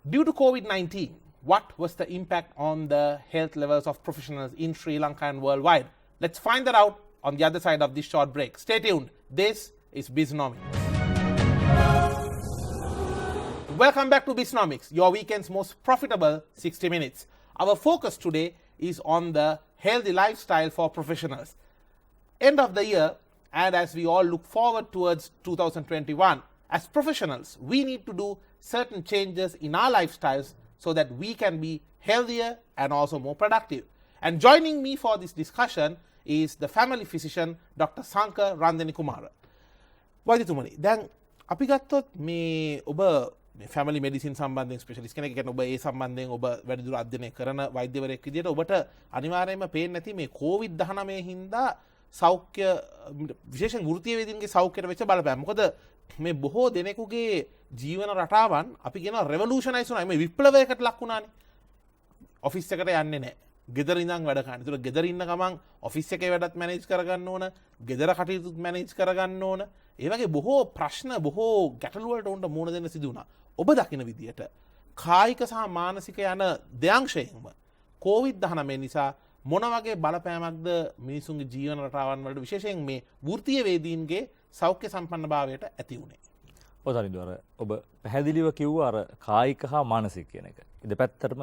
Due to COVID-19, what was the impact on the health levels of professionals in Sri Lanka and worldwide? Let's find that out on the other side of this short break. Stay tuned. This is Bisnomics. Welcome back to Bisnomics, your weekend's most profitable 60 minutes. Our focus today is on the healthy lifestyle for professionals. End of the year, and as we all look forward towards 2021, as professionals, we need to do certain changes in our lifestyles so that we can be healthier and also more productive. And joining me for this discussion is the family physician, Dr. Drsankha Randenikumara. වෛද්‍යතුමනි, දැන් අපි ගත්තොත් මේ ඔබ family medicine සම්බන්ධයෙන් specialist කෙනෙක් කියන්නේ ඔබ ඒ සම්බන්ධයෙන් ඔබ වැඩිදුර අධ්‍යයනය කරන වෛද්‍යවරයෙක් විදිහට ඔබට අනිවාර්යයෙන්ම පේන්නේ නැති මේ COVID-19 හින්දා සෞඛ්‍ය විශේෂයෙන් වෘත්තීය වේදීන්ගේ සෞඛ්‍යයට වෙච්ච බලපෑම. මොකද මේ බොහෝ දෙනෙකුගේ ජීවන රටාවන් අපි කියනවා රෙවොලූෂනයිස් වුණා. මේ විප්ලවයකට ලක් වුණානේ. ඔෆිස් එකට යන්නේ නැහැ. ගෙදර ඉඳන් වැඩ කරන්න. ඒතර ගෙදර ඉන්න ගමන් ඔෆිස් එකේ වැඩත් මැනේජ් කරගන්න ඕන, ගෙදර කටයුතුත් මැනේජ් කරගන්න ඕන. ඒ වගේ බොහෝ ප්‍රශ්න, බොහෝ ගැටලු වලට උන්ට මුහුණ දෙන්න සිදු වුණා. ඔබ දකින විදියට කායික සහ මානසික යන දෙයංශයෙන්ම COVID-19 නිසා මොන වගේ බලපෑමක්ද මිනිසුන්ගේ ජීවන රටාවන් වලට විශේෂයෙන් මේ වෘත්තීය වේදීන්ගේ සෞඛ්‍ය සම්පන්නභාවයට ඇති වුණේ? ඔතනින්ද අර ඔබ පැහැදිලිව කිව්වා අර කායික හා මානසික කියන එක. දෙපැත්තටම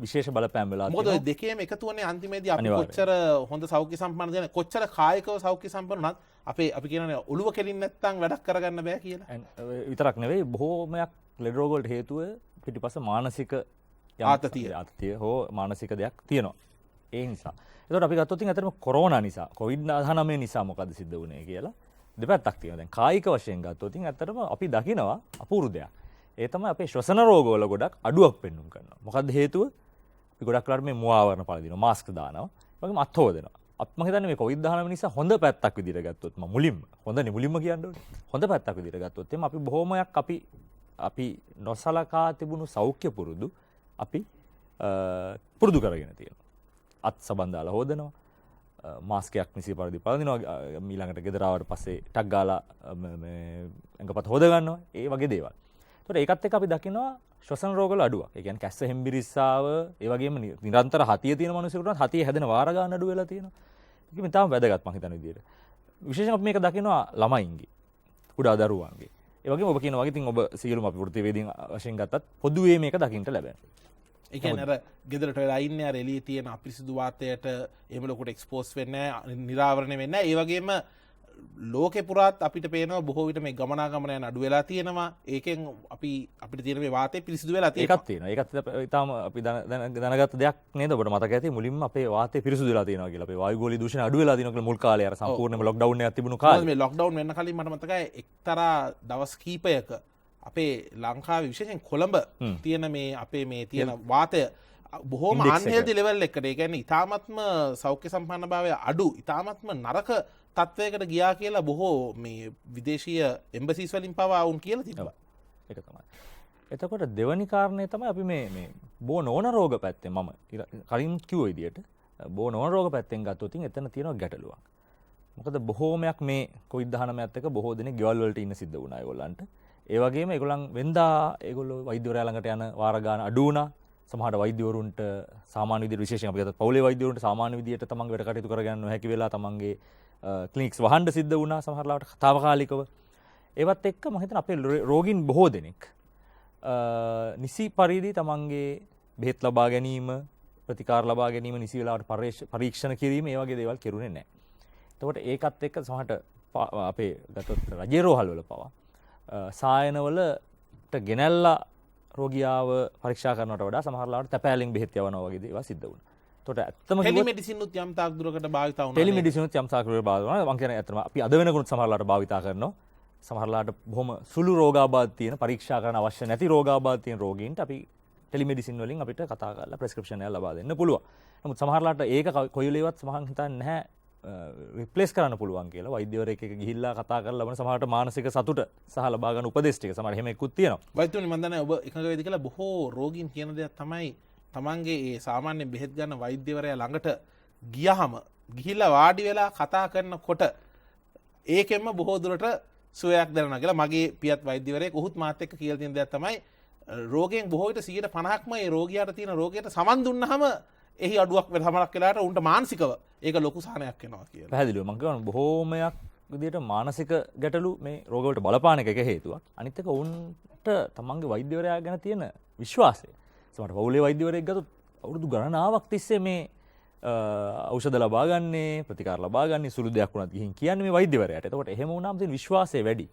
විශේෂ බලපෑම් වෙලා තියෙනවා. මොකද දෙකේම එකතු වෙන්නේ අන්තිමේදී අපි කොච්චර හොඳ සෞඛ්‍ය සම්පන්න දෙන කොච්චර කායිකව සෞඛ්‍ය සම්පන්න වුණත් අපි කියන්නේ ඔළුව කෙලින් නැත්තම් වැඩක් කරගන්න බෑ කියලා. විතරක් නෙවෙයි බොහෝමයක් ලෙඩ රෝග වලට හේතුව පිටිපස්ස මානසික ආතතිය හෝ මානසික දෙයක් තියෙනවා. ඒ නිසා. ඒකට අපි ගත්තොත් ඇත්තටම කොරෝනා නිසා COVID-19 නිසා මොකද සිද්ධ වුනේ කියලා දෙපැත්තක් තියෙනවා. දැන් කායික වශයෙන් ගත්තොත් ඇත්තටම අපි දකිනවා අපූර්ව දෙයක්. ඒ තමයි අපේ ශ්වසන රෝගවල ගොඩක් අඩුවක් පෙන්වුම් කරනවා. මොකද්ද හේතුව? අපි ගොඩක් වෙලාවට මේ මුවාවරණ පළදිනවා, මාස්ක් දානවා, ඒ වගේම අත් හොදනවා. මම හිතන්නේ මේ COVID-19 නිසා හොඳ පැත්තක් විදිහට ගත්තොත් මම මුලින්ම කියන්න ඕනේ. හොඳ පැත්තක් විදිහට ගත්තොත් එimhe අපි බොහොමයක් අපි නොසලකා තිබුණු සෞඛ්‍ය පුරුදු අපි පුරුදු කරගෙන තියෙනවා. අත් සබන් දාලා හොදනවා. මාස්කයක් නිසි පරිදි පළඳිනවා. ඊළඟට ගෙදර ආවට පස්සේ ටක් ගාලා මේ ඇඟපත හොද ගන්නවා. ඒ වගේ දේවල්. ඒතකොට ඒකත් එක්ක අපි දකිනවා ශ්වසන රෝගවල අඩුවක්. ඒ කියන්නේ කැස්ස හෙම්බිරිස්සාව, ඒ වගේම නිරන්තර හතිය තියෙන මිනිස්සුන්ට හතිය හැදෙන වාර ගන්න අඩු වෙලා තියෙනවා. ඒක මේ තාම වැදගත් මම හිතන විදිහට. විශේෂයෙන් අපි මේක දකිනවා ළමයින්ගේ, කුඩා දරුවන්ගේ. ඒ වගේම ඔබ කියනවා වගේ ඉතින් ඔබ සියලුම අපි වෘත්තිවේදීන් වශයෙන් ගත්තත් පොදුවේ මේක දකින්න ලැබෙනවා. ඒ කියන්නේ අර ගෙදරට වෙලා ඉන්නේ අර එළියේ තියෙන අපිරිසිදු වාතයට එහෙම ලොකුට එක්ස්පෝස් වෙන්නේ නැහැ, නිරාවරණය වෙන්නේ නැහැ. ඒ වගේම ලෝකේ පුරාත් අපිට පේනවා බොහෝ විට මේ ගමනාගමන යන අඩු වෙලා තියෙනවා. ඒකෙන් අපිට තියෙන මේ වාතය පිරිසිදු වෙලා තියෙනවා. ඒකත් තියෙනවා. ඒකත් ඊටාම අපි දැනගත්ත දෙයක් නේද? ඔබට මතක ඇති මුලින්ම අපේ වාතය පිරිසිදු වෙලා තියෙනවා කියලා. අපේ වායුගෝලීය දූෂණය අඩු වෙලා තියෙනවා කියලා මුල් කාලේ අර සම්පූර්ණයෙන්ම ලොක්ඩවුන් එකක් තිබුණු කාලේ. මේ ලොක්ඩවුන් වෙන්න කලින් මට මතකයි එක්තරා දවස් කීපයක අපේ ලංකාවේ විශේෂයෙන් කොළඹ තියෙන මේ අපේ මේ තියෙන වාතය බොහෝම අන්හෙල්දි ලෙවල් එකකට. ඒ කියන්නේ ඊ타මත්ම සෞඛ්‍ය සම්පන්නභාවය අඩු, ඊ타මත්ම නරක තත්වයකට ගියා කියලා බොහෝ මේ විදේශීය එම්බසිස් වලින් පවා වුන් කියලා තිබ්බා. ඒක තමයි. එතකොට දෙවනි කාරණේ තමයි අපි මේ බෝ නොවන රෝග පැත්තෙන් මම කලින් කිව්ව විදිහට බෝ නොවන රෝග පැත්තෙන් ගත්තොත් එතන තියෙනවා ගැටලුවක්. මොකද බොහෝමයක් මේ COVID-19ත් එක්ක බොහෝ දෙනෙක් ගෙවල් වලට ඉන්න සිද්ධ වුණා ඒගොල්ලන්ට. ඒ වගේම ඒගොල්ලන් වෙන්දා ඒගොල්ලෝ වෛද්‍යවරයා ළඟට යන වාර ගන්න අඩු වුණා. සමහර වෛද්‍යවරුන්ට සාමාන්‍ය විදිහට විශේෂයෙන් අපි ගත්තොත් පවුලේ වෛද්‍යවරුන්ට සාමාන්‍ය විදිහට තමන්ගේ වැඩ කටයුතු කරගන්න නොහැකි වෙලා තමන්ගේ ක්ලිනික්ස් වහන්න සිද්ධ වුණා සමහර ලාවට තාවකාලිකව. ඒවත් එක්ක මම හිතන අපේ රෝගීන් බොහෝ දෙනෙක් නිසි පරිදි තමන්ගේ බෙහෙත් ලබා ගැනීම, ප්‍රතිකාර ලබා ගැනීම, නිසි වෙලාවට පරීක්ෂණ කිරීම ඒ වගේ දේවල් කෙරුණේ නැහැ. එතකොට ඒකත් එක්ක සමහරට අපේ ගත්තොත් රජයේ රෝහල් වල පවා සායනවලට ගෙනල්ලා රෝගියාව පරීක්ෂා කරනවට වඩා සමහර ලාවට තැපෑලෙන් බෙහෙත් යවනවා වගේ දේවල් සිද්ධ වුණා. එතකොට ඇත්තම ටෙලිමෙඩිසින් උත් යම් තාක් දුරකට භාවිත වුණා. ටෙලිමෙඩිසින් උත් යම් තාක් දුරකට භාවිත වුණා. මම කියන්නේ ඇත්තම අපි අද වෙනකොට සමහර ලාවට භාවිතා කරනවා. සමහර ලාවට බොහොම සුළු රෝගාබාධ තියෙන පරීක්ෂා කරන්න අවශ්‍ය නැති රෝගාබාධ තියෙන රෝගීන්ට අපි ටෙලිමෙඩිසින් වලින් අපිට කතා කරලා ප්‍රෙස්ක්‍රිප්ෂන් එකක් ලබා දෙන්න පුළුවන්. නමුත් සමහර ලාවට ඒක කොයිලෙවත් සමහන් හිතන්නේ නැහැ රිප්ලේස් කරන්න පුළුවන් කියලා. වෛද්‍යවරයෙක් එක ගිහිල්ලා කතා කරලා ලබන සමහරට මානසික සතුට සහ ලබා ගන්න උපදෙස් ටික සමහර එහෙම එක්කුත් තියෙනවා. වෛද්‍යතුනි මම දන්නේ ඔබ එකඟ වෙයිද කියලා. බොහෝ රෝගීන් කියන දෙයක් තමයි තමන්ගේ ඒ සාමාන්‍ය බෙහෙත් ගන්න වෛද්‍යවරයා ළඟට ගියහම ගිහිල්ලා වාඩි වෙලා කතා කරනකොට ඒකෙන්ම බොහෝ දුරට සුවයක් දැනෙනවා කියලා. මගේ පියත් වෛද්‍යවරයෙක් උහුත් මාත් එක්ක කියලා තියෙන දෙයක් තමයි රෝගයෙන් බොහෝ විට 150%ක්ම ඒ රෝගියාට තියෙන රෝගයට සමන් දුන්නාම එහි අඩුවක් වෙන සමහරක් වෙලාවට උන්ට මානසිකව ඒක ලොකු සහනයක් වෙනවා කියලා. පැහැදිලිව මම කියනවා බොහෝමයක් විදිහට මානසික ගැටලු මේ රෝග වලට බලපාන එක හේතුවක්. අනිත් එක උන්ට තමන්ගේ වෛද්‍යවරයා ගැන තියෙන විශ්වාසය. සමහර පවුලේ වෛද්‍යවරයෙක් ගත්තොත් අවුරුදු ගණනාවක් තිස්සේ මේ ඖෂධ ලබා ගන්නේ, ප්‍රතිකාර ලබා ගන්නේ, සුළු දෙයක් වුණත් ගිහින් කියන්නේ මේ වෛද්‍යවරයාට. එතකොට එහෙම වුණාම තියෙන විශ්වාසය වැඩි.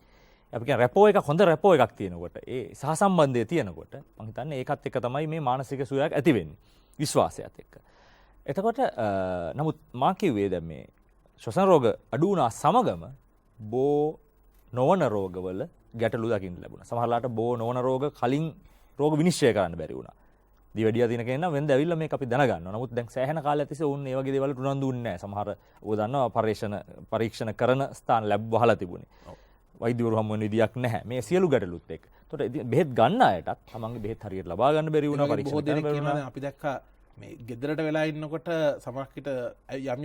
අපි කියන රැපෝ එකක් හොඳ රැපෝ එකක් තියෙනකොට ඒ සහසම්බන්ධය තියෙනකොට මම හිතන්නේ ඒකත් එක්ක තමයි මේ මානසික සුවයක් ඇති වෙන්නේ. විශ්වාසයත් එක්ක. එතකොට නමුත් මා කිව්වේ දැන් මේ ශ්වසන රෝග අඩු වුණා සමගම බෝ නොවන රෝගවල ගැටලු දකින්න ලැබුණා. සමහරලාට බෝ නොවන රෝග කලින් රෝග විනිශ්චය කරන්න බැරි වුණා. දිවැඩියා තියෙන කෙනා නම් වෙන්ද ඇවිල්ලා මේක අපි දැනගන්නවා. නමුත් දැන් සෑහෙන කාලයක් තිස්සේ උන් මේ වගේ දේවල් උනන්දු වෙන්නේ නැහැ. සමහර ඔබ දන්නවා පරීක්ෂණ කරන ස්ථාන ලැබ් වහලා තිබුණේ. වෛද්‍යවරු හමු වෙන විදියක් නැහැ. මේ සියලු ගැටලුත් එක්ක. එතකොට බෙහෙත් ගන්න අයටත් තමන්ගේ බෙහෙත් හරියට ලබා ගන්න බැරි වුණා. පරීක්ෂණ කරන්න බැරි වුණා. අපි දැක්කා මේ ගෙදරට වෙලා ඉන්නකොට සමහරකට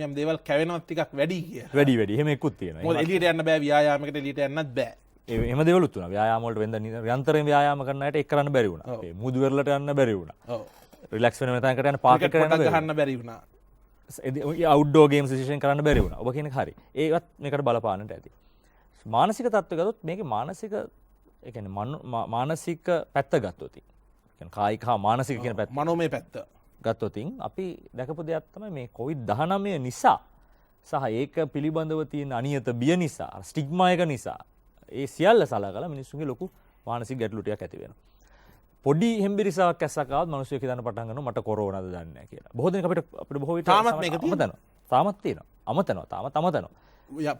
යම් දේවල් කැවෙනවත් ටිකක් වැඩි කියලා. වැඩි එහෙම එක්කුත් තියෙනවා. මොකද එළියට යන්න බෑ, ව්‍යායාමයකට එළියට යන්නත් බෑ. එහෙම දේවලුත් වුණා. ව්‍යායාම වලට වෙන්ද නිරන්තරයෙන් ව්‍යායාම කරන අයට ඒක කරන්න බැරි වුණා. ඒ මුදු වෙරළට යන්න බැරි වුණා. ඔව්. රිලැක්ස් වෙන තැනකට යන්න පාක් එකට ගහන්න බැරි වුණා. අවුට්ඩෝර් ගේම්ස් විශේෂයෙන් කරන්න බැරි වුණා. ඔබ කියන එක හරි. ඒවත් මේකට බලපාන්නට ඇති. මානසික තත්ත්වය ගත්තොත් මේකේ මානසික ඒ කියන්නේ මානසික පැත්ත ගත්තොත් කියන්නේ කායික හා මානසික කියන පැත්ත මනෝමය පැත්ත ගත්තොත් අපි දැකපු දෙයක් තමයි මේ COVID-19 නිසා සහ ඒක පිළිබඳව තියෙන අනියත බිය නිසා ස්ටිග්මා එක නිසා ඒ සියල්ල සලකලා මිනිස්සුන්ගේ ලොකු මානසික ගැටලු ටිකක් ඇති වෙනවා. පොඩි හෙම්බිරිසාවක් ඇස්සක් ආවත් මිනිස්සු හිතන්න පටන් ගන්නවා මට කොරෝනාද දන්නේ නැහැ කියලා. බොහෝ දෙනෙක් අපිට බොහෝ විට තාමත් මේක අමතනවා. තාමත් තියෙනවා. අමතනවා.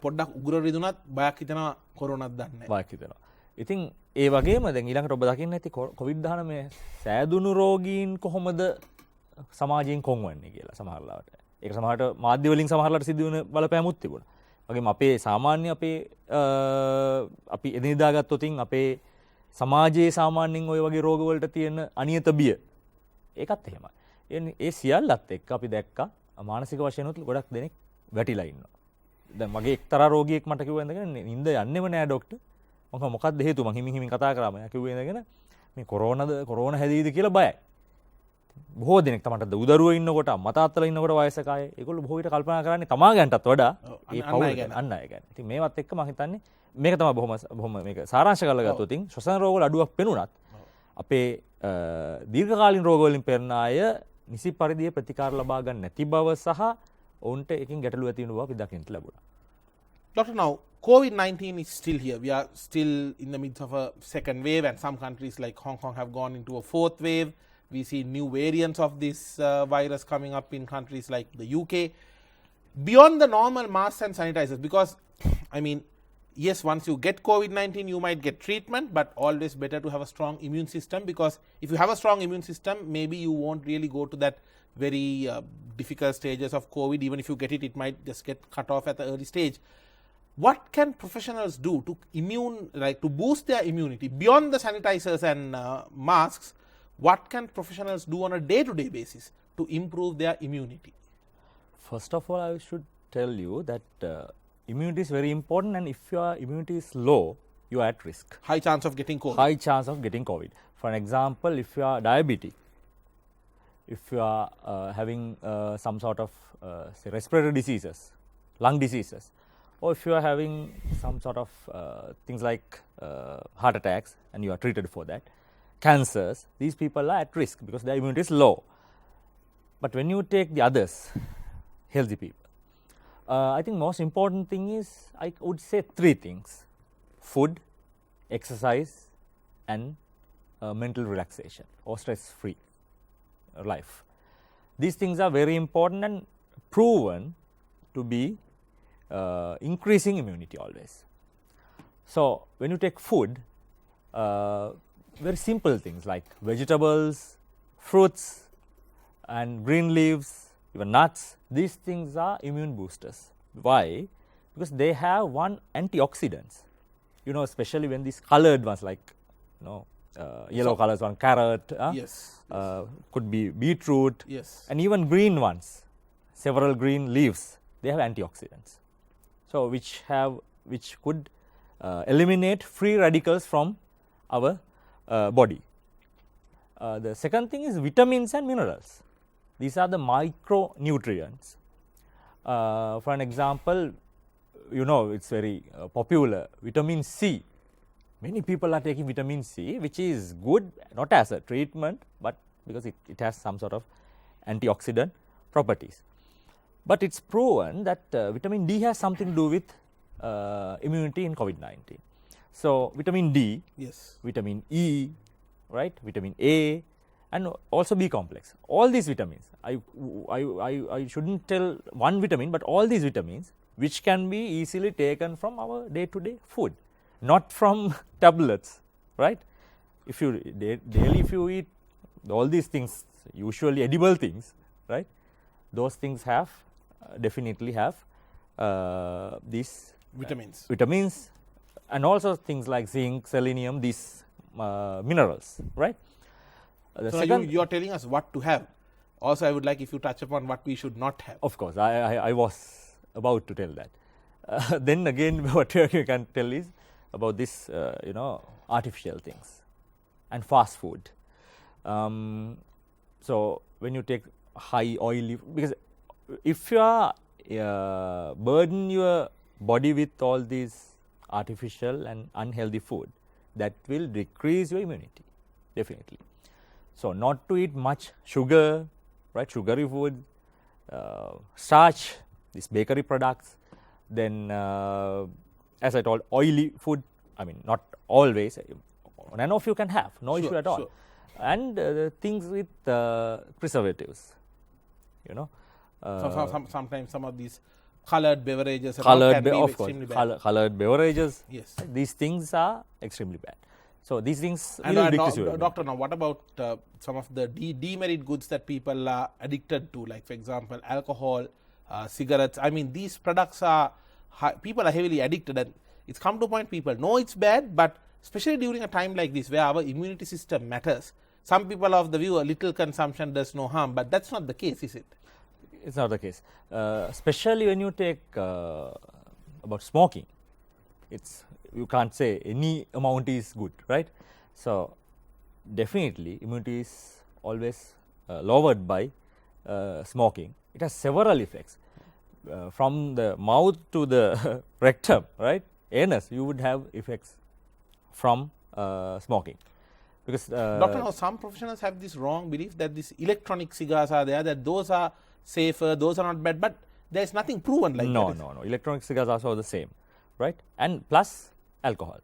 පොඩ්ඩක් උග්‍ර රිදුනත් බයක් හිතෙනවා කොරෝනාද දන්නේ නැහැ. බයක් හිතෙනවා. ඉතින් ඒ වගේම දැන් ඊළඟට ඔබ දකින්න ඇති COVID-19 සෑදුණු රෝගීන් කොහොමද සමාජයෙන් කොන්වන්නේ කියලා සමහර ලාවට. ඒක සමහරට මාධ්‍ය වලින් සමහරලාට සිදු වෙන බලපෑමුත් තිබුණා. වගේම අපේ සාමාන්‍ය අපි එදිනදා ගත්තොතින් අපේ සමාජයේ සාමාන්‍යයෙන් ওই වගේ රෝග වලට තියෙන අනියත බිය ඒකත් එහෙමයි. ඒ සියල්ලත් එක්ක අපි දැක්කා මානසික වශයෙන් උත් ගොඩක් දෙනෙක් වැටිලා ඉන්නවා. දැන් මගේ එක්තරා රෝගියෙක් මට කිව්වා ඉඳගෙන නිින්ද යන්නෙම නෑ ડોක්ටර්. මම මොකක්ද හේතුව මං හිමින් කතා කරාම එයා කිව්වේ ඉඳගෙන මේ කොරෝනා හැදීද කියලා බයයි. බොහෝ දෙනෙක් තමන්ට උදරුවෝ ඉන්නකොට අම්මා තාත්තලා ඉන්නකොට වයසක අය ඒගොල්ලෝ බොහෝ විට කල්පනා කරන්නේ තමාගන්ටත් වඩා ඒ පවුල අන්න අය ගැන. ඉතින් මේවත් එක්ක මම හිතන්නේ මේක තමයි බොහොම මේක සාරාංශ කරලා ගත්තොත් ශ්වසන රෝග වල අඩුවක් පෙනුනත් අපේ දීර්ඝකාලීන රෝග වලින් පෙරන අය නිසි පරිදි ප්‍රතිකාර ලබා ගන්න නැති බව සහ ඔවුන්ට එකකින් ගැටලු ඇති වෙන බව අපි දකින්න ලැබුණා. Dr. Now, COVID-19 is still here. We are still in the midst of a second wave, and some countries like Hong Kong have gone into a fourth wave. We see new variants of this virus coming up in countries like the UK. Beyond the normal masks and sanitizers, because, I mean, yes, once you get COVID-19, you might get treatment, but always better to have a strong immune system, because if you have a strong immune system, maybe you won't really go to that very difficult stages of COVID. Even if you get it, it might just get cut off at the early stage. What can professionals do to boost their immunity beyond the sanitizers and masks? What can professionals do on a day-to-day basis to improve their immunity? First of all, I should tell you that immunity is very important, and if your immunity is low, you are at risk. High chance of getting COVID. High chance of getting COVID. For an example, if you are diabetic, if you are having some sort of say respiratory diseases, lung diseases, or if you are having some sort of things like heart attacks and you are treated for that, cancers, these people are at risk because their immunity is low. But when you take the others, healthy people, I think most important thing is, I would say 3 things: food, exercise, and mental relaxation or stress-free life. These things are very important and proven to be increasing immunity always. So when you take food, very simple things like vegetables, fruits, and green leaves, even nuts, these things are immune boosters. Why? Because they have one antioxidants. You know, especially when these colored ones, like yellow colors, one carrot, Yes. could be beetroot, Yes. and even green ones, several green leaves, they have antioxidants. So which could eliminate free radicals from our body. The second thing is vitamins and minerals. These are the micronutrients. For an example, it's very popular, vitamin C. Many people are taking vitamin C, which is good, not as a treatment, but because it has some sort of antioxidant properties. But it's proven that vitamin D has something to do with immunity in COVID-19. So vitamin D, Yes. vitamin E, right? Vitamin A, and also B complex. All these vitamins, I shouldn't tell one vitamin, but all these vitamins which can be easily taken from our day-to-day food, not from tablets, right? If you daily if you eat all these things, usually edible things, right? Those things have definitely have these vitamins, and also things like zinc, selenium, these minerals, right? So you are telling us what to have. Also, I would like if you touch upon what we should not have. Of course, I was about to tell that. Then again, what you can tell is about this, artificial things and fast food. So when you take high oily, because if you are burden your body with all these artificial and unhealthy food, that will decrease your immunity, definitely. So not to eat much sugar, right? Sugary food, starch, these bakery products, then as I told, oily food. I mean, not always. On and off you can have, no issue at all. Sure. And things with preservatives, you know. Sometimes some of these colored beverages can be of course, extremely bad. colored beverages. Yes. These things are extremely bad. So these things And will decrease your doctor, now what about some of the demerit goods that people are addicted to, like for example alcohol, cigarettes? I mean, these products are people are heavily addicted, and it's come to a point people know it's bad, but especially during a time like this where our immunity system matters, some people are of the view a little consumption does no harm, but that's not the case, is it? It's not the case. Especially when you take about smoking, you can't say any amount is good, right? So definitely immunity is always lowered by smoking. It has several effects. From the mouth to the rectum, right? Anus, you would have effects from smoking. Because Doctor, now some professionals have this wrong belief that these electronic cigars are there, that those are safer, those are not bad, but there is nothing proven like that. No. Electronic cigars are also the same, right? And plus alcohol.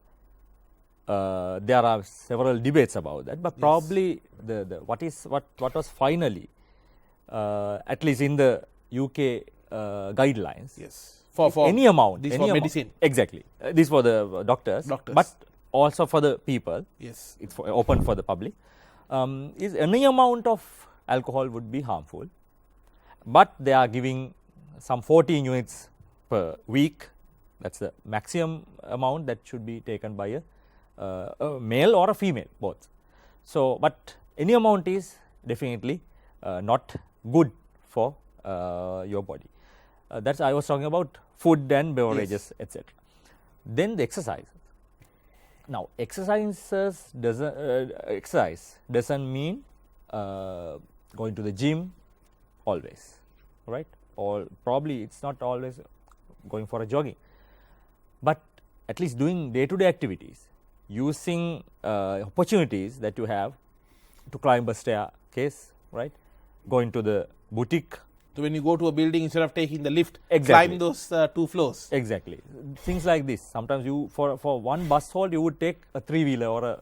There are several debates about that, but probably what was finally, at least in the UK guidelines, Yes. For any amount, this any for medicine. Exactly. This for the doctors, but also for the people. Yes. It's open for the public. Is any amount of alcohol would be harmful, but they are giving some 14 units per week. That's the maximum amount that should be taken by a male or a female, both. So, but any amount is definitely not good for your body. That's I was talking about food and beverages, etc. Then the exercise. Now, exercise doesn't mean going to the gym always, right? Or probably it's not always going for a jogging, but at least doing day-to-day activities, using opportunities that you have to climb a staircase, right? Going to the boutique. So when you go to a building, instead of taking the lift, Exactly. climb those 2 floors. Exactly. Things like this. Sometimes you, for one bus hold, you would take a 3-wheeler or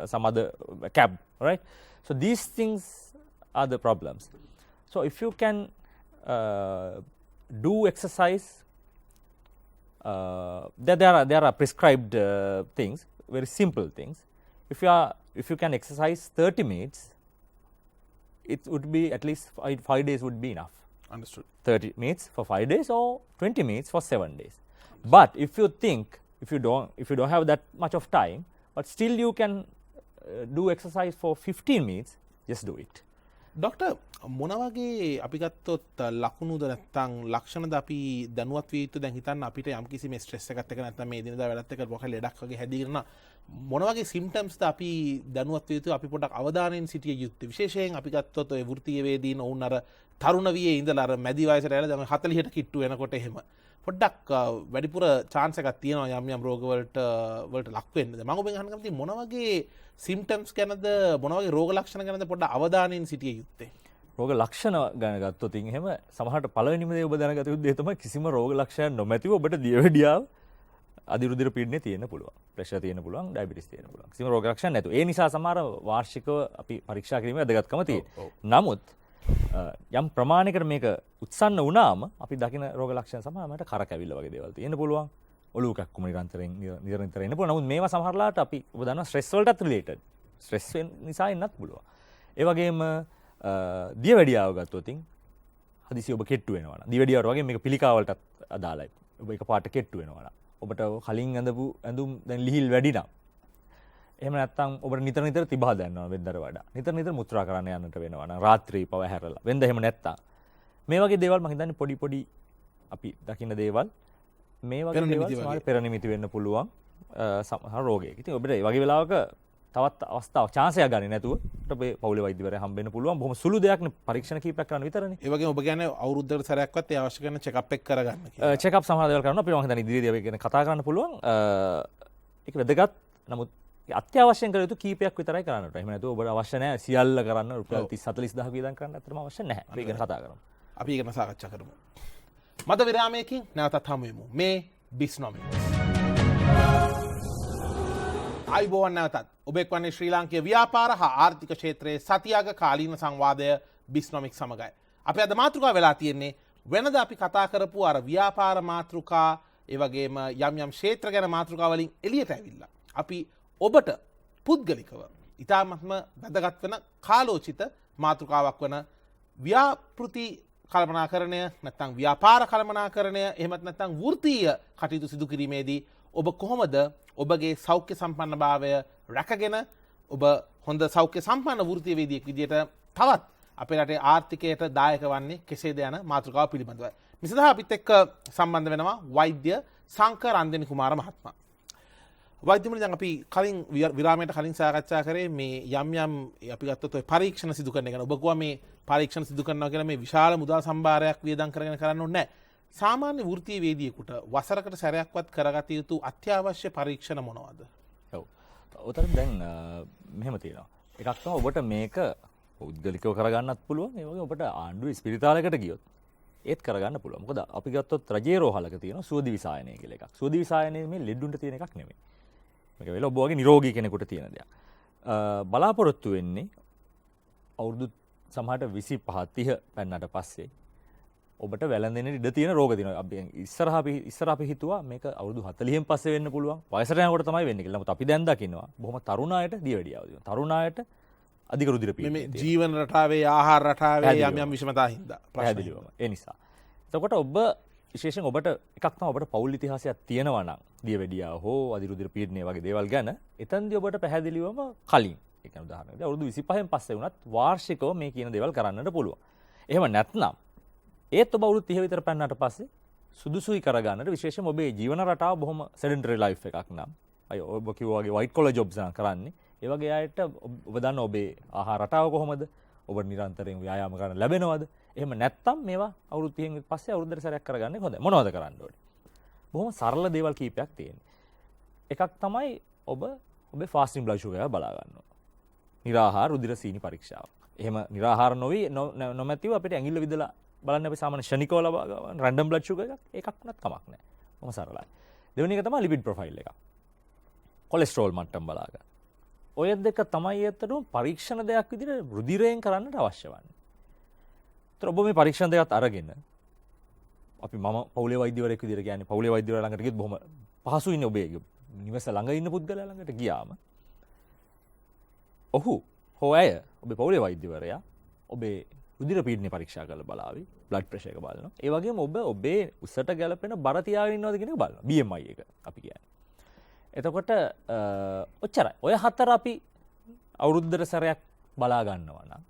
some other cab, right? So these things are the problems. So if you can do exercise, there are prescribed things, very simple things. If you can exercise 30 minutes, it would be at least 5 days would be enough. Understood. 30 minutes for 5 days or 20 minutes for 7 days. But if you don't have that much of time, but still you can do exercise for 15 minutes, just do it. Doctor, මොන වගේ අපි ගත්තොත් ලකුණුද නැත්නම් ලක්ෂණද අපි දැනුවත් විය යුතු? දැන් හිතන්න අපිට යම්කිසි මේ ස්ට්‍රෙස් එකත් එක්ක නැත්නම් මේ දිනදා වැඩත් එක්ක මොකක් ලෙඩක් වගේ හැදීගෙන මොන වගේ සිම්ප්ටම්ස්ද අපි දැනුවත් විය යුතු? අපි පොඩ්ඩක් අවධානයෙන් සිටිය යුත්තේ. විශේෂයෙන් අපි ගත්තොත් ඔය වෘත්තීය වේදීන් ඔවුන් අර තරුණ වියේ ඉඳලා අර මැදි වයසට ඇවිල්ලා දැන් 40ට කිට්ටු වෙනකොට එහෙම පොඩ්ඩක් වැඩිපුර chance එකක් තියෙනවා යම් යම් රෝගවලට ලක් වෙන්න. දැන් මම ඔබෙන් අහන්න කැමතියි මොන වගේ සිම්ප්ටම්ස් ගැනද මොන වගේ රෝග ලක්ෂණ ගැනද පොඩ්ඩක් අවධානයෙන් සිටිය යුත්තේ? රෝග ලක්ෂණ ගැන ගත්තොත් එහෙම සමහරට පළවෙනිම දේ ඔබ දැනගත යුතු දේ තමයි කිසිම රෝග ලක්ෂණ නොමැතිව ඔබට දියවැඩියාව අධිරුධිර පීඩනය තියෙන්න පුළුවන්, ප්‍රෙෂර් තියෙන්න පුළුවන්, ඩයබටිස් තියෙන්න පුළුවන්. කිසිම රෝග ලක්ෂණ නැතුව. ඒ නිසා සමහර වාර්ෂිකව අපි පරීක්ෂා කිරීමේ වැදගත්කම තියෙනවා. නමුත් යම් ප්‍රමාණයකට මේක උත්සන්න වුණාම අපි දකින රෝග ලක්ෂණ සමහරවිට කරකැවිල්ල වගේ දේවල් තියෙන්න පුළුවන්. ඔලුව කැක්කුම නිරන්තරයෙන් එන්න පුළුවන්. නමුත් මේවා සමහරලාට අපි ඔබ දන්නවා ස්ට්‍රෙස් වලටත් රිලේටඩ්. ස්ට්‍රෙස් නිසා එන්නත් පුළුවන්. ඒ වගේම දියවැඩියාව ගත්තොත් හදිසි ඔබ කෙට්ටු වෙනවා නම් දියවැඩියාවට වගේ මේක පිළිකාවලටත් අදාළයි. ඔබ එකපාරට කෙට්ටු වෙනවා නම් ඔබට කලින් ඇඳපු ඇඳුම් දැන් ලිහිල් වැඩි නම් එහෙම නැත්නම් ඔබට නිතර නිතර තිබහ දැනනවා වෙන්දට වඩා නිතර නිතර මුත්‍රා කරන්න යන්නට වෙනවා නම් රාත්‍රී පව හැරලා වෙන්ද එහෙම නැත්නම් මේ වගේ දේවල් මම හිතන්නේ පොඩි පොඩි අපි දකින්න දේවල් මේ වගේ දේවල් සමහර පෙර නිමිති වෙන්න පුළුවන් සමහර රෝගයක. ඉතින් ඔබට මේ වගේ වෙලාවක තවත් අවස්ථාවක් chance එක ගන්න නැතුව අපේ පවුලේ වෛද්‍යවරයා හම්බෙන්න පුළුවන්. බොහොම සුළු දෙයක් නේ, පරීක්ෂණ කීපයක් කරන්න විතරනේ. ඒ වගේම ඔබ කියන්නේ අවුරුද්දකට සැරයක්වත් ඒ අවශ්‍ය කරන චෙකප් එක කරගන්න කියලා. චෙකප් සමහර දේවල් කරනවා. අපි මම හිතන්නේ ඉදිරියේදී අපි ගැන කතා කරන්න පුළුවන්. ඒක වැදගත්. නමුත් අත්‍යවශ්‍යයෙන් කළ යුතු කීපයක් විතරයි කරන්නට. එහෙම නැතුව ඔබට අවශ්‍ය නැහැ සියල්ල කරන්න රුපියල් 30-40000 වියදම් කරන්න අතරම අවශ්‍ය නැහැ. අපි ගැන කතා කරමු. අපි ගැන සාකච්ඡා කරමු. මද විරාමයකින් නැවතත් හමු වෙමු. මේ Bisnomics. අයිබෝවන් නැවතත් ඔබෙක් වන්නේ ශ්‍රී ලාංකීය ව්‍යාපාර හා ආර්ථික ක්ෂේත්‍රයේ සතියාග කාලීන සංවාදය Bisnomics සමගයි. අපි අද මාතෘකාව වෙලා තියෙන්නේ වෙනද අපි කතා කරපු අර ව්‍යාපාර මාතෘකා ඒ වගේම යම් ක්ෂේත්‍ර ගැන මාතෘකා වලින් එළියට ඇවිල්ලා අපි ඔබට පුද්ගලිකව ඉතාමත්ම වැදගත් වෙන කාලෝචිත මාතෘකාවක් වන ව්‍යාපෘති කල්පනාකරණය නැත්නම් ව්‍යාපාර කළමනාකරණය එහෙමත් නැත්නම් වෘත්තීය කටයුතු සිදු කිරීමේදී ඔබ කොහොමද ඔබගේ සෞඛ්‍ය සම්පන්නභාවය රැකගෙන ඔබ හොඳ සෞඛ්‍ය සම්පන්න වෘත්තීය වේදිකෙක් විදියට තවත් අපේ රටේ ආර්ථිකයට දායක වන්නේ කෙසේද යන මාතෘකාව පිළිබඳවයි. මේ සඳහා අපිත් එක්ක සම්බන්ධ වෙනවා වෛද්‍ය සංක රන්දෙනිකුමාර මහත්මයා. වෛද්‍යමනි දැන් අපි කලින් විරාමයට කලින් සාකච්ඡා කරේ මේ යම් අපි ගත්තොත් ඔය පරීක්ෂණ සිදු කරන එක ගැන. ඔබ කිව්වා මේ පරීක්ෂණ සිදු කරනවා කියලා මේ විශාල මුදල් සම්භාරයක් වියදම් කරගෙන කරන්න ඕනේ නැහැ. සාමාන්‍ය වෘත්තීය වේදිකෙකුට වසරකට සැරයක්වත් කරගත යුතු අත්‍යවශ්‍ය පරීක්ෂණ මොනවද? ඔව්. උතන දැන් මෙහෙම තියෙනවා. එකක් තමයි ඔබට මේක පුද්ගලිකව කරගන්නත් පුළුවන්. ඒ වගේ ඔබට ආණ්ඩුවේ ස්පිරිතාලයකට ගියොත් ඒත් කරගන්න පුළුවන්. මොකද අපි ගත්තොත් රජයේ රෝහලක තියෙනවා සුවදි විසායනය කියලා එකක්. සුවදි විසායනය මේ ලෙඩුන්ට තියෙන එකක් නෙමෙයි. මේක වෙලා ඔබ වගේ නිරෝගී කෙනෙකුට තියෙන දෙයක්. බලාපොරොත්තු වෙන්නේ අවුරුදු සමහරට 25 30 පෙන්නට පස්සේ ඔබට වැළඳෙන ඉඩ තියෙන රෝග තියෙනවා. අපි ඉස්සරහ අපි හිතුවා මේක අවුරුදු 40න් පස්සේ වෙන්න පුළුවන්. වයසට යනකොට තමයි වෙන්නේ කියලා. නමුත් අපි දැන් දකිනවා බොහොම තරුණ අයට දියවැඩියාව තියෙනවා. තරුණ අයට අධික රුධිර පීඩනය මේ ජීවන රටාවේ ආහාර රටාවේ යම් විෂමතා හින්දා පැහැදිලිවම ඒ නිසා. එතකොට ඔබ විශේෂයෙන් ඔබට එකක් තමයි ඔබට පෞල් ඉතිහාසයක් තියෙනවා නම් දියවැඩියාව හෝ අධික රුධිර පීඩනය වගේ දේවල් ගැන එතනදී ඔබට පැහැදිලිවම කලින් ඒ කියන්නේ උදාහරණයක් අවුරුදු 25න් පස්සේ වුණත් වාර්ෂිකව මේ කියන දේවල් කරන්නට පුළුවන්. එහෙම නැත්නම් ඒත් ඔබ අවුරුදු 30 විතර පෙන්නට පස්සේ සුදුසුයි කරගන්නට විශේෂයෙන්ම ඔබේ ජීවන රටාව බොහොම සෙඩෙන්ටරි ලයිෆ් එකක් නම් අය ඔබ කිව්වා වගේ වයිට් කොලර් ජොබ්ස් නම් කරන්නේ ඒ වගේ අයට ඔබ දන්න ඔබේ ආහාර රටාව කොහොමද? ඔබට නිරන්තරයෙන් ව්‍යායාම කරන්න ලැබෙනවද? එහෙම නැත්නම් මේවා අවුරුදු 30න් පස්සේ අවුරුද්දට සැරයක් කරගන්නේ හොඳයි. මොනවද කරන්න ඕනේ? බොහොම සරල දේවල් කීපයක් තියෙනවා. එකක් තමයි ඔබ ඔබේ ෆාස්ටිං බ්ලඩ් ෂුගර් එක බලා ගන්න ඕන. නිරාහාර රුධිර සීනි පරීක්ෂාව. එහෙම නිරාහාර නොමැතිව අපිට ඇඟිල්ල විදලා බලන්න අපි සාමාන්‍ය ෂණිකව ලබා ගන්න රැන්ඩම් බ්ලඩ් ෂුගර් එකක් වුණත් කමක් නැහැ. බොහොම සරලයි. දෙවෙනි එක තමයි ලිපිඩ් ප්‍රොෆයිල් එක. කොලෙස්ටරෝල් මට්ටම බලා ගන්න. ඔය දෙක තමයි ඇත්තටම පරීක්ෂණ දෙයක් විදිහට රුධිරයෙන් කරන්නට අවශ්‍ය වන්නේ. ඒතර ඔබ මේ පරීක්ෂණ දෙකත් අරගෙන අපි මම පවුලේ වෛද්‍යවරයෙක් විදිහට කියන්නේ පවුලේ වෛද්‍යවරයා ළඟට ගියොත් බොහොම පහසුයිනේ ඔබේ නිවස ළඟ ඉන්න පුද්ගලයා ළඟට ගියාම ඔහු හෝ ඇය ඔබේ පවුලේ වෛද්‍යවරයා ඔබේ රුධිර පීඩනය පරීක්ෂා කරලා බලාවි බ්ලඩ් ප්‍රෙෂර් එක බලනවා. ඒ වගේම ඔබ ඔබේ උසට ගැලපෙන බර තියාගෙන ඉන්නවද කියන එක බලනවා. BMI එක අපි කියන්නේ. එතකොට ඔච්චරයි. ඔය හතර අපි අවුරුද්දට සැරයක් බලා ගන්නවා නම්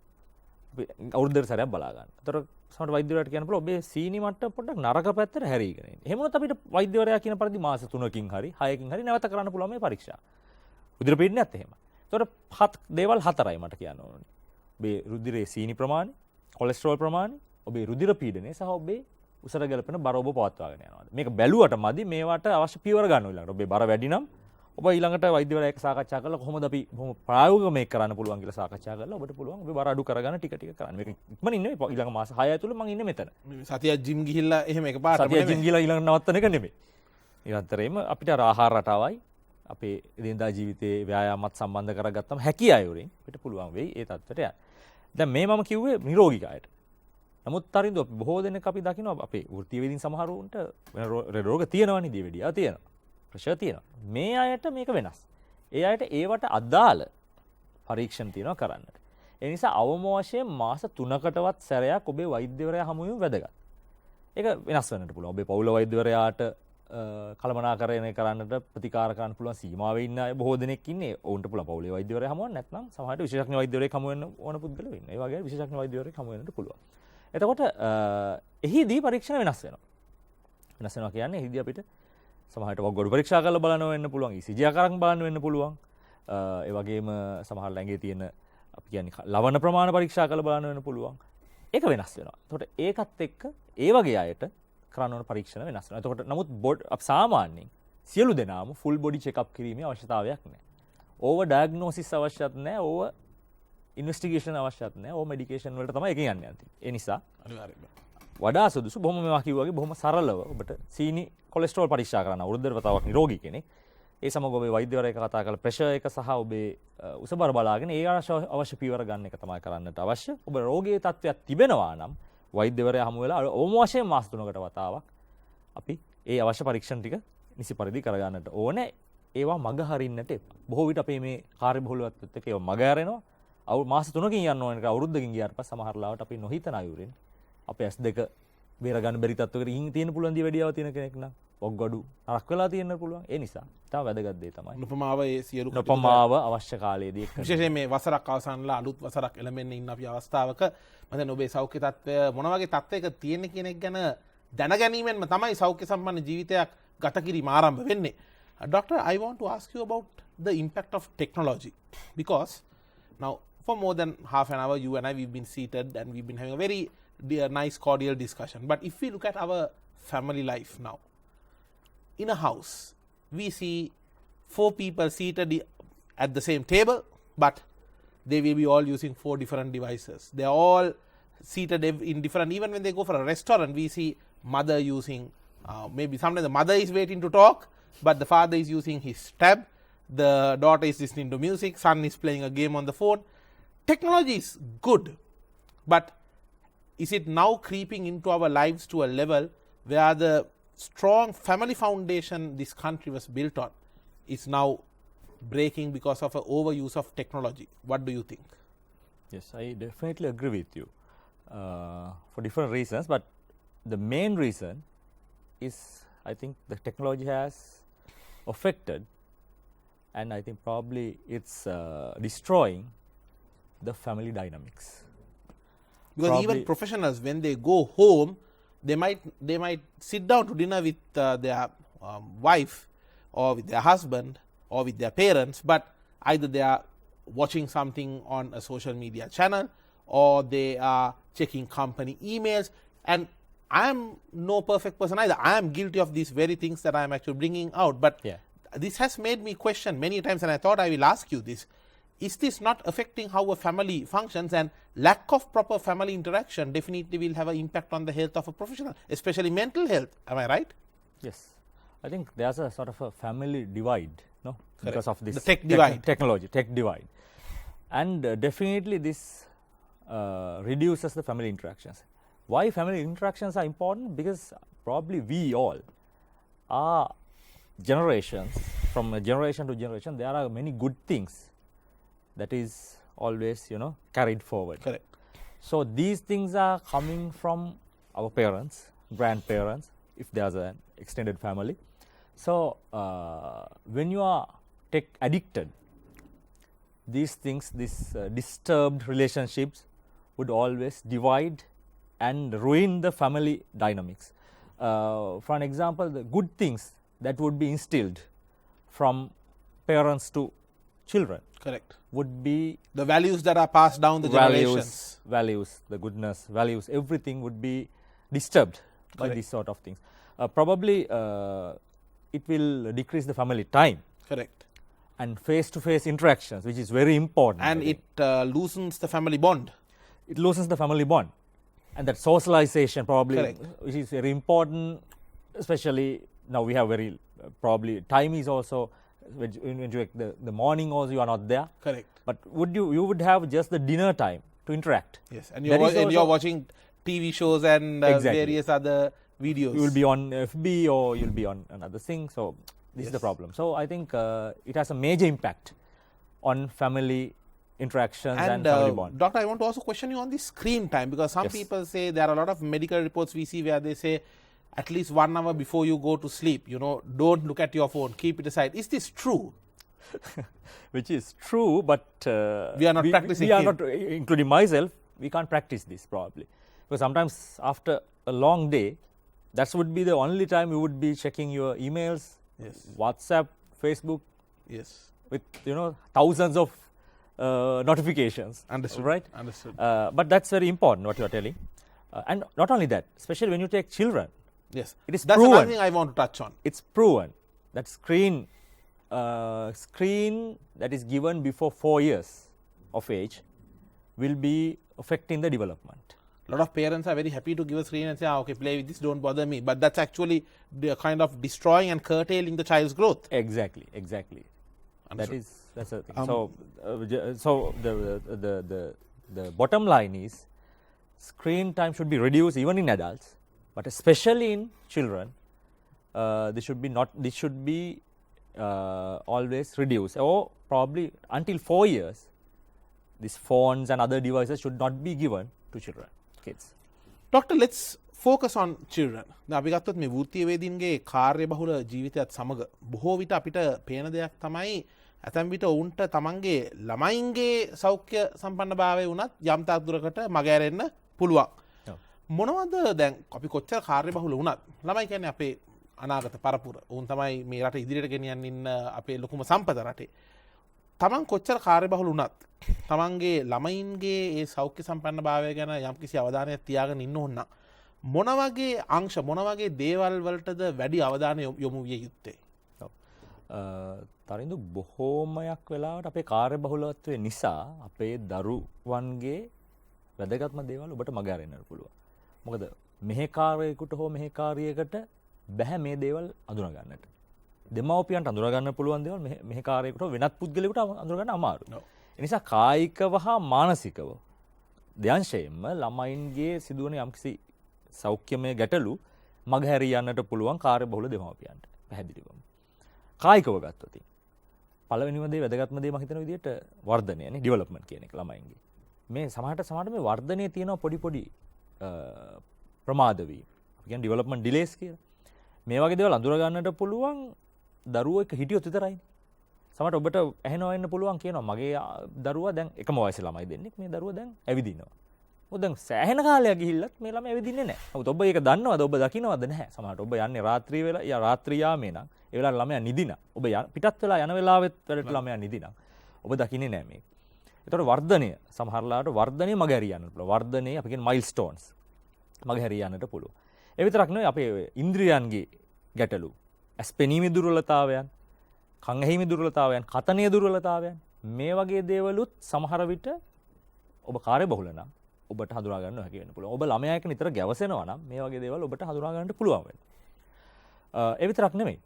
අපි අවුරුද්දට සැරයක් බලා ගන්න. ඒතර සමහර වෛද්‍යවරයාට කියන්න පුළුවන් ඔබේ සීනි මට්ටම පොඩ්ඩක් නරක පැත්තට හැරීගෙන ඉන්න. එහෙම වුණොත් අපිට වෛද්‍යවරයා කියන පරිදි මාස 3කින් හරි 6කින් හරි නැවත කරන්න පුළුවන් මේ පරීක්ෂා. රුධිර පීඩනයත් එහෙමයි. ඒතර දේවල් හතරයි මට කියන්න ඕනේ. ඔබේ රුධිරයේ සීනි ප්‍රමාණය, කොලෙස්ටරෝල් ප්‍රමාණය, ඔබේ රුධිර පීඩනය සහ ඔබේ උසට ගැලපෙන බර ඔබ පවත්වාගෙන යනවාද. මේක බැලුවට මදි මේවට අවශ්‍ය පියවර ගන්න ඕනේ ඊළඟට. ඔබේ බර වැඩි නම් ඔබ ඊළඟට වෛද්‍යවරයා එක්ක සාකච්ඡා කරලා කොහොමද අපි බොහොම ප්‍රායෝගිකව මේක කරන්න පුළුවන් කියලා සාකච්ඡා කරලා ඔබට පුළුවන් ඔබේ බර අඩු කරගන්න ටික ටික කරන්න. මේක ඉක්මනින් නෙමෙයි ඊළඟ මාස 6 ඇතුළේ මම ඉන්නේ මෙතන. සතියක් ජිම් ගිහිල්ලා එහෙම එකපාරට සතියක් ජිම් ගිහිල්ලා ඊළඟ නවත්තන එක නෙමෙයි. නිරන්තරයෙන්ම අපිට ආහාර රටාවයි අපේ එදිනදා ජීවිතයේ ව්‍යායාමත් සම්බන්ධ කරගත්තම හැකි අයුරින් අපිට පුළුවන් වෙයි ඒ තත්ත්වයට යන්න. දැන් මේ මම කිව්වේ නිරෝගී අයට. නමුත් තරින්දු අපි බොහෝ දෙනෙක් අපි දකිනවා අපේ වෘත්තීය වේදින් සමහරුන්ට රෝග තියෙනවනේ දියවැඩියා තියෙනවා. ප්‍රෙෂර් තියෙනවා. මේ අයට මේක වෙනස්. ඒ අයට ඒවට අදාළ පරීක්ෂණ තියෙනවා කරන්නට. ඒ නිසා අවම වශයෙන් මාස 3කටවත් සැරයක් ඔබේ වෛද්‍යවරයා හමුවීම වැදගත්. ඒක වෙනස් වෙන්නට පුළුවන්. ඔබේ පවුල වෛද්‍යවරයාට කළමනාකරණය කරන්නට ප්‍රතිකාර කරන්න පුළුවන් සීමාවෙ ඉන්න අය බොහෝ දෙනෙක් ඉන්නේ. ඔවුන්ට පුළුවන් පවුලේ වෛද්‍යවරයා හමුවන්න නැත්නම් සමහරවිට විශේෂඥ වෛද්‍යවරයෙක් හමු වෙන්න ඕන පුද්ගලයෝ ඉන්නවා. ඒ වගේ විශේෂඥ වෛද්‍යවරයෙක් හමු වෙන්නත් පුළුවන්. එතකොට එහිදී පරීක්ෂණ වෙනස් වෙනවා. වෙනස් වෙනවා කියන්නේ එහිදී අපිට සමහරවිට වගොඩු පරීක්ෂා කරලා බලන්න වෙන්න පුළුවන්. ECG ආකාරයෙන් බලන්න වෙන්න පුළුවන්. ඒ වගේම සමහර ළඟේ තියෙන අපි කියන්නේ ලවණ ප්‍රමාණ පරීක්ෂා කරලා බලන්න වෙන්න පුළුවන්. ඒක වෙනස් වෙනවා. එතකොට ඒකත් එක්ක ඒ වගේ අයට කරන්න ඕන පරීක්ෂණ වෙනස් වෙනවා. එතකොට නමුත් සාමාන්‍යයෙන් සියලු දෙනාම ෆුල් බොඩි චෙක්අප් කිරීමේ අවශ්‍යතාවයක් නැහැ. ඕව ඩයග්නෝසිස් අවශ්‍යත් නැහැ, ඕව ඉන්වෙස්ටිගේෂන් අවශ්‍යත් නැහැ, ඕව මෙඩිකේෂන් වලට තමයි එක යන්නේ යන්නේ. ඒ නිසා අනිවාර්යයෙන්ම වඩා සුදුසු බොහොම මේවා කිව්වා වගේ බොහොම සරලව ඔබට සීනි කොලෙස්ටරෝල් පරීක්ෂා කරන්න අවුරුද්දකට තවක් නිරෝගී කෙනෙක්. ඒ සමග ඔබේ වෛද්‍යවරයෙක් කතා කරලා ප්‍රෙෂර් එක සහ ඔබේ උස බර බලාගෙන ඒ අවශ්‍ය පියවර ගන්න එක තමයි කරන්නට අවශ්‍ය. ඔබ රෝගී තත්ත්වයක් තිබෙනවා නම් වෛද්‍යවරයා හමු වෙලා ඕම වශයෙන් මාස 3කට වතාවක් අපි ඒ අවශ්‍ය පරීක්ෂණ ටික නිසි පරිදි කරගන්නට ඕනේ. ඒවා මග හරින්නට එපා. බොහෝ විට අපේ මේ කාර්යබහුලත්වයත් එක්ක ඒවා මග හැරෙනවා. මාස 3කින් යන්න ඕනේ කියලා අවුරුද්දකින් ගියාට පස්සේ සමහර ලාවට අපි නොහිතන අයුරින් අපේ S2 බේර ගන්න බැරි තත්ත්වයකට ඉන් තියෙන පුළුවන් දී වැඩියාව තියෙන කෙනෙක් නම් ඔග්ගඩු නරක වෙලා තියෙන්න පුළුවන්. ඒ නිසා තව වැදගත් දේ තමයි නොපමාව ඒ සියලු නොපමාව අවශ්‍ය කාලයේදී විශේෂයෙන් මේ වසරක් අවසන්ලා අලුත් වසරක් එළඹෙන්න ඉන්න අපි අවස්ථාවක මම දැන් ඔබේ සෞඛ්‍ය තත්ත්වය මොන වගේ තත්ත්වයක තියෙන කෙනෙක් ගැන දැනගැනීමෙන්ම තමයි සෞඛ්‍ය සම්පන්න ජීවිතයක් ගත කිරීම ආරම්භ වෙන්නේ. Doctor, I want to ask you about the impact of technology because now for more than half an hour you and I we've been seated and we've been having a very nice cordial discussion. But if we look at our family life now, in a house we see 4 people seated at the same table, but they will be all using 4 different devices. They are all seated in different, even when they go for a restaurant we see mother using maybe sometimes the mother is waiting to talk but the father is using his tab, the daughter is listening to music, son is playing a game on the phone. Technology is good, but is it now creeping into our lives to a level where the strong family foundation this country was built on is now breaking because of an overuse of technology? What do you think? Yes, I definitely agree with you for different reasons, but the main reason is I think the technology has affected and I think probably it's destroying the family dynamics. Because even professionals, when they go home, they might sit down to dinner with their wife or with their husband or with their parents, but either they are watching something on a social media channel or they are checking company emails. And I am no perfect person either. I am guilty of these very things that I am actually bringing out. But this has made me question many times, and I thought I will ask you this. Is this not affecting how a family functions, and lack of proper family interaction definitely will have an impact on the health of a professional, especially mental health? Am I right? Yes. I think there's a sort of a family divide, no? Correct. Because of this the tech divide. Tech divide. And definitely this reduces the family interactions. Why family interactions are important? Because probably we all are generations, from generation to generation, there are many good things that is always, carried forward. Correct. So these things are coming from our parents, grandparents, if there's an extended family. So when you are tech addicted, these things, disturbed relationships would always divide and ruin the family dynamics. For an example, the good things that would be instilled from parents to children. Correct. Would be the values that are passed down the generations. Values, the goodness, values, everything would be disturbed by these sort of things. Probably it will decrease the family time. Correct. And face-to-face interactions, which is very important. And it loosens the family bond. It loosens the family bond. And that socialization probably, Correct. which is very important, especially now we have very, probably time is also, when you the morning also you are not there. Correct. But you would have just the dinner time to interact. Yes, and you're watching TV shows and various other videos. You will be on FB or you'll be on another thing. So this is the problem. So I think it has a major impact on family interactions and family bond. Doctor, I want to also question you on the screen time, because some people say there are a lot of medical reports we see where they say at least 1 hour before you go to sleep, don't look at your phone, keep it aside. Is this true? Which is true, but we are not practicing. We are not, including myself, we can't practice this probably. Because sometimes after a long day, that would be the only time you would be checking your emails, WhatsApp, Facebook, with thousands of notifications. Understood. Right? Understood. But that's very important what you are telling. And not only that, especially when you take children. Yes. It is That's proven. another thing I want to touch on. It's proven that screen screen that is given before 4 years of age will be affecting the development. A lot of parents are very happy to give a screen and say, okay, play with this, don't bother me. But that's actually the kind of destroying and curtailing the child's growth. Exactly. Understood. That's the thing. So the bottom line is screen time should be reduced even in adults, but especially in children. This should be always reduced, or probably until 4 years. These phones and other devices should not be given to children, kids. Doctor, let's focus on children. අපි ගත්තොත් මේ වෘත්තීයවේදීන්ගේ කාර්ය බහුල ජීවිතයත් සමග බොහෝ විට අපිට පේන දෙයක් තමයි ඇතැම් විට ඔවුන්ට තමන්ගේ ළමයින්ගේ සෞඛ්‍ය සම්පන්නභාවය වුණත් යම් තාක් දුරකට මගහැරෙන්න පුළුවන්. මොනවද දැන් අපි කොච්චර කාර්ය බහුල වුණත් ළමයි කියන්නේ අපේ අනාගත පරපුර. ඔවුන් තමයි මේ රට ඉදිරියට ගෙනියන්න ඉන්න අපේ ලොකුම සම්පත රටේ. තමන් කොච්චර කාර්ය බහුල වුණත් තමන්ගේ ළමයින්ගේ ඒ සෞඛ්‍ය සම්පන්නභාවය ගැන යම්කිසි අවධානයක් තියාගෙන ඉන්න ඕන නම් මොන වගේ අංශ මොන වගේ දේවල් වලටද වැඩි අවධානය යොමු විය යුත්තේ? තරිඳු බොහෝමයක් වෙලාවට අපේ කාර්ය බහුලත්වය නිසා අපේ දරුවන්ගේ වැදගත්ම දේවල් ඔබට මගහැරෙන්නට පුළුවන්. මොකද මෙහෙකාරයෙකුට හෝ මෙහෙකාරියකට බැහැ මේ දේවල් අඳුන ගන්නට. දෙමව්පියන්ට අඳුර ගන්න පුළුවන් දේවල් මෙහෙකාරයෙකුට වෙනත් පුද්ගලයෙකුට අඳුර ගන්න අමාරුයි. ඒ නිසා කායිකව හා මානසිකව දෙයන්ෂයෙන්ම ළමයින්ගේ සිදුවන යම්කිසි සෞඛ්‍යමය ගැටලු මගහැරී යන්නට පුළුවන් කාර්ය බහුල දෙමව්පියන්ට පැහැදිලිවම. කායිකව ගත්තොත් පළවෙනිම දේ වැදගත්ම දේ මම හිතන විදිහට වර්ධනයනේ ඩෙවලොප්මන්ට් කියන එක ළමයින්ගේ. මේ සමහරට මේ වර්ධනයේ තියෙන පොඩි ප්‍රමාද වීම. අපි කියන්නේ ඩෙවලොප්මන්ට් ඩිලේස් කියලා. මේ වගේ දේවල් අඳුර ගන්නට පුළුවන් දරුවෝ එක හිටියොත් විතරයි. සමහරට ඔබට ඇහෙනවා වෙන්න පුළුවන් කියනවා මගේ දරුවා දැන් එකම වයසේ ළමයි දෙන්නෙක් මේ දරුවා දැන් ඇවිදිනවා. මොකද දැන් සෑහෙන කාලයක් ගිහිල්ලත් මේ ළමයි ඇවිදින්නේ නැහැ. නමුත් ඔබ ඒක දන්නවද? ඔබ දකින්නවද නැහැ? සමහරට ඔබ යන්නේ රාත්‍රී වෙලා රාත්‍රී යාමේ නම් ඒ වෙලාවට ළමයා නිදිනා. ඔබ පිටත් වෙලා යන වෙලාවෙත් වැඩට ළමයා නිදිනා. ඔබ දකින්නේ නැහැ මේක. ඒතකොට වර්ධනය සමහරලාට වර්ධනය මගහැරී යන්නට පුළුවන්. වර්ධනයේ අපි කියන මයිල්ස්ටෝන්ස් මගහැරී යන්නට පුළුවන්. ඒ විතරක් නෙවෙයි අපේ ඉන්ද්‍රියයන්ගේ ගැටලු. ඇස්පෙනීමේ දුර්වලතාවයන්, කන් ඇහිමේ දුර්වලතාවයන්, කතනයේ දුර්වලතාවයන් මේ වගේ දේවලුත් සමහර විට ඔබ කාර්ය බහුල නම් ඔබට හඳුනා ගන්න හැකි වෙන්න පුළුවන්. ඔබ ළමයා එක්ක නිතර ගැවසෙනවා නම් මේ වගේ දේවල් ඔබට හඳුනා ගන්නට පුළුවන් වෙනවා. ඒ විතරක් නෙමෙයි.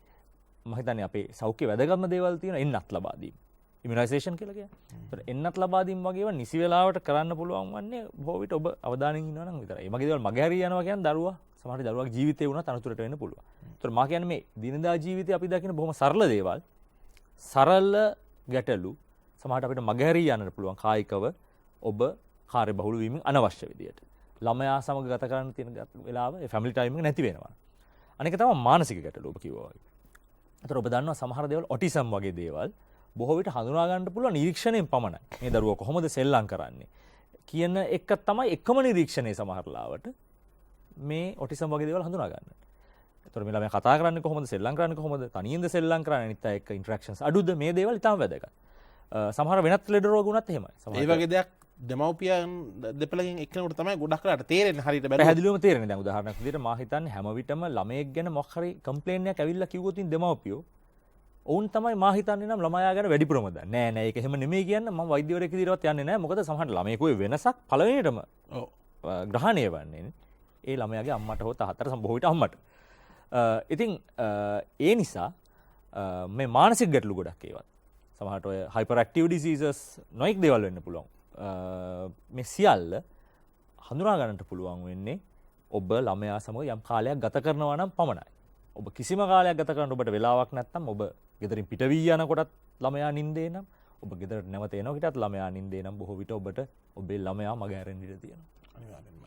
මම හිතන්නේ අපේ සෞඛ්‍ය වැදගත්ම දේවල් තියෙන එන්නත් ලබා දීම. ඉමුනයිසේෂන් කියලා කියන්නේ. ඒතර එන්නත් ලබා දීම වගේව නිසි වෙලාවට කරන්න පුළුවන් වන්නේ බොහෝ විට ඔබ අවධානයෙන් ඉන්නවා නම් විතරයි. මේ වගේ දේවල් මගහැරී යනවා කියන්නේ දරුවා සමහර දරුවාගේ ජීවිතේ වුණත් අනතුරට වෙන්න පුළුවන්. ඒතර මම කියන්නේ මේ දිනදා ජීවිතේ අපි දකින බොහොම සරල දේවල්, සරල ගැටලු සමහරට අපිට මගහැරී යන්නට පුළුවන් කායිකව ඔබ කාර්ය බහුල වීමෙන් අනවශ්‍ය විදියට. ළමයා සමග ගත කරන්න තියෙන වෙලාව ඒ ෆැමිලි ටයිම් එක නැති වෙනවා. අනික තමයි මානසික ගැටලු ඔබ කිව්වා වගේ. ඒතර ඔබ දන්නවා සමහර දේවල් ඔටිසම් වගේ දේවල් බොහෝ විට හඳුනා ගන්න පුළුවන් නිරීක්ෂණයෙන් පමණයි. මේ දරුවා කොහොමද සෙල්ලම් කරන්නේ කියන එක තමයි එකම නිරීක්ෂණය සමහර ලාවට මේ ඔටිසම් වගේ දේවල් හඳුනා ගන්න. ඒතර මේ ළමයා කතා කරන්නේ කොහොමද, සෙල්ලම් කරන්නේ කොහොමද, තනියෙන්ද සෙල්ලම් කරන්නේ, අනිත් අය එක්ක ඉන්ටරැක්ෂන්ස් අඩුද, මේ දේවල් ඉතාම වැදගත්. සමහර වෙනත් ලෙඩ රෝග වුණත් එහෙමයි. ඒ වගේ දෙයක් දෙමව්පියන් දෙපළකින් එක්කෙනෙකුට තමයි ගොඩක් වෙලාට තේරෙන්නේ හරියට බැලුවොත්. පැහැදිලිවම තේරෙන්නේ. දැන් උදාහරණයක් විදිහට මම හිතන්නේ හැම විටම ළමයෙක් ගැන මොකක් හරි කම්ප්ලේන් එකක් ඇවිල්ලා කිව්වොත් දෙමව්පියෝ ඔවුන් තමයි මා හිතන්නේ නම් ළමයා ගැන වැඩිපුරම දන්නේ. නෑ ඒක එහෙම නෙමෙයි කියන්න මම වෛද්‍යවරයෙක් විදිහටවත් යන්නේ නෑ. මොකද සමහර ළමයෙකුගේ වෙනසක් පළවෙනියටම ග්‍රහණය වෙන්නේ ඒ ළමයාගේ අම්මට හෝ තාත්තට සම්බොහෝ විට අම්මට. ඉතින් ඒ නිසා මේ මානසික ගැටලු ගොඩක් ඒවත්. සමහරට ඔය හයිපර් ඇක්ටිව් ඩිසීසස් නොයෙක් දේවල් වෙන්න පුළුවන්. මේ සියල්ල හඳුනා ගන්නට පුළුවන් වෙන්නේ ඔබ ළමයා සමග යම් කාලයක් ගත කරනවා නම් පමණයි. ඔබ කිසිම කාලයක් ගත කරන්න ඔබට වෙලාවක් නැත්නම් ඔබ ගෙදරින් පිට වී යනකොටත් ළමයා නිින්දේ නම් ඔබ ගෙදරට නැවත එනකොටත් ළමයා නිින්දේ නම් බොහෝ විට ඔබට ඔබේ ළමයා මග හැරෙන්න ඉඩ තියෙනවා. අනිවාර්යෙන්ම.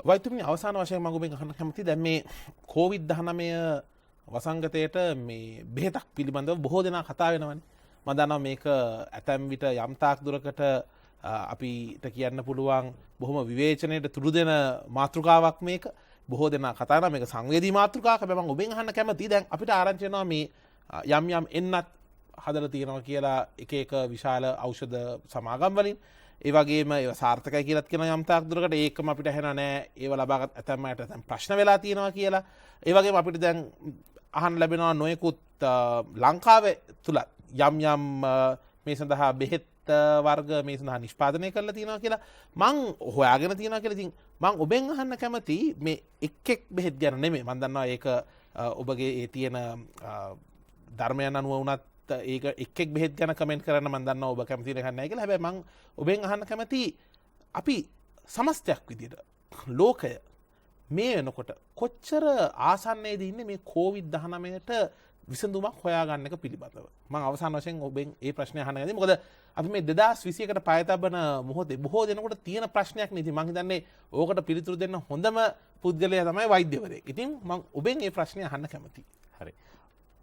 වෛද්‍යතුමනි අවසාන වශයෙන් මම ඔබෙන් අහන්න කැමතියි දැන් මේ COVID-19 වසංගතයට මේ බෙහෙතක් පිළිබඳව බොහෝ දෙනා කතා වෙනවනේ. මම දන්නවා මේක ඇතැම් විට යම් තාක් දුරකට අපිට කියන්න පුළුවන් බොහොම විවේචනයට තුඩු දෙන මාතෘකාවක් මේක. බොහෝ දෙනා කතා කරනවා මේක සංවේදී මාතෘකාවක්. හැබැයි මම ඔබෙන් අහන්න කැමතියි දැන් අපිට ආරංචි වෙනවා මේ යම් එන්නත් හදලා තියෙනවා කියලා එක විශාල ඖෂධ සමාගම් වලින්. ඒ වගේම ඒවා සාර්ථකයි කියලාත් කියන යම් තාක් දුරකට ඒකම අපිට ඇහෙනා නෑ. ඒව ලබාගත් ඇතැම් අයට දැන් ප්‍රශ්න වෙලා තියෙනවා කියලා. ඒ වගේම අපිට දැන් අහන්න ලැබෙනවා නොයෙකුත් ලංකාවේ තුල යම් යම් මේ සඳහා බෙහෙත් වර්ග මේ සඳහා නිෂ්පාදනය කරලා තියෙනවා කියලා මං හොයාගෙන තියෙනවා කියලා. ඉතින් මං ඔබෙන් අහන්න කැමති මේ එක් බෙහෙත් ගැන නෙමෙයි. මං දන්නවා ඒක ඔබගේ ඒ තියෙන ධර්මයන් අනුව වුණත් ඒක එක් බෙහෙත් ගැන කමෙන්ට් කරන්න මං දන්නවා ඔබ කැමති නැහැ නැහැ කියලා. හැබැයි මං ඔබෙන් අහන්න කැමති අපි සමස්තයක් විදියට ලෝකය මේ වෙනකොට කොච්චර ආසන්නයේද ඉන්නේ මේ COVID-19ට විසඳුමක් හොයාගන්න එක පිළිබඳව. මම අවසාන වශයෙන් ඔබෙන් ඒ ප්‍රශ්නය අහන්න ගන්නේ. මොකද අපි මේ 2021කට පය තබන මොහොතේ බොහෝ දෙනෙකුට තියෙන ප්‍රශ්නයක් නේ. ඉතින් මම හිතන්නේ ඕකට පිළිතුරු දෙන්න හොඳම පුද්ගලයා තමයි වෛද්‍යවරයෙක්. ඉතින් මම ඔබෙන් මේ ප්‍රශ්නය අහන්න කැමතියි. හරි.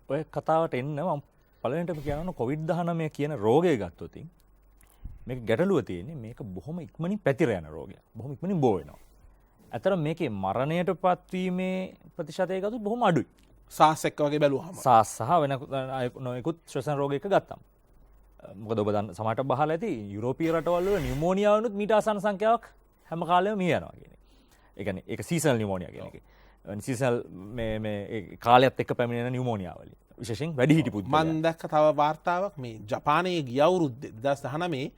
ඔය කතාවට එන්න මම පළවෙනිටම කියනවා COVID-19 කියන රෝගය ගත්තොත් මේක ගැටලුව තියෙන්නේ මේක බොහොම ඉක්මනින් පැතිර යන රෝගයක්. බොහොම ඉක්මනින් බෝ වෙනවා. අතර මේකේ මරණයට පත්වීමේ ප්‍රතිශතය ගත්තොත් බොහොම අඩුයි. SARS එක්ක වගේ බැලුවාම. SARS සහ වෙන නොයෙකුත් ශ්වසන රෝගයක ගත්තාම. මොකද ඔබ දන්න සමහරට බහලා ඇති යුරෝපීය රටවල් වල නියුමෝනියා වුණොත් මීට ආසන්න සංඛ්‍යාවක් හැම කාලෙම මිය යනවා කියන එක. ඒ කියන්නේ ඒක සීසනල් නියුමෝනියා කියන එක. සීසනල් මේ කාලයත් එක්ක පැමිණෙන නියුමෝනියා වලින් විශේෂයෙන් වැඩිහිටි පුද්ගලයන්. මම දැක්ක තව වාර්තාවක් මේ ජපානයේ ගිය අවුරුද්දේ 2019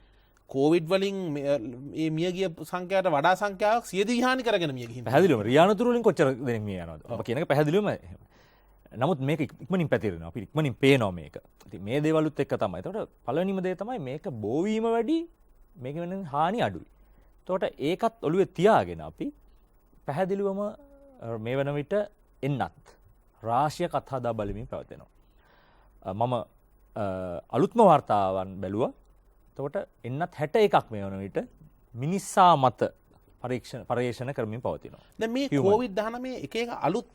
කොවිඩ් වලින් මේ මියගිය සංඛ්‍යාවට වඩා සංඛ්‍යාවක් සියදිවි හානි කරගෙන මිය ගිහින්. පැහැදිලිවම රියානතුරු වලින් කොච්චර දෙනෙක් මිය යනවද? ඔබ කියන එක පැහැදිලිවම නමුත් මේක ඉක්මනින් පැතිරෙනවා. අපි ඉක්මනින් පේනවා මේක. ඉතින් මේ දේවලුත් එක්ක තමයි. ඒතකොට පළවෙනිම දේ තමයි මේක බෝවීම වැඩි, මේක වෙන හානි අඩුයි. ඒතකොට ඒකත් ඔළුවේ තියාගෙන අපි පැහැදිලිවම මේ වෙන විට එන්නත් රාශියක් අත්හදා බලමින් පැවතෙනවා. මම අලුත්ම වාර්තාවන් බැලුවා. එතකොට එන්නත් 61ක් මේ වන විට මිනිස්සා මත පරීක්ෂණ කරමින් පවතිනවා. දැන් මේ COVID-19 එක අලුත්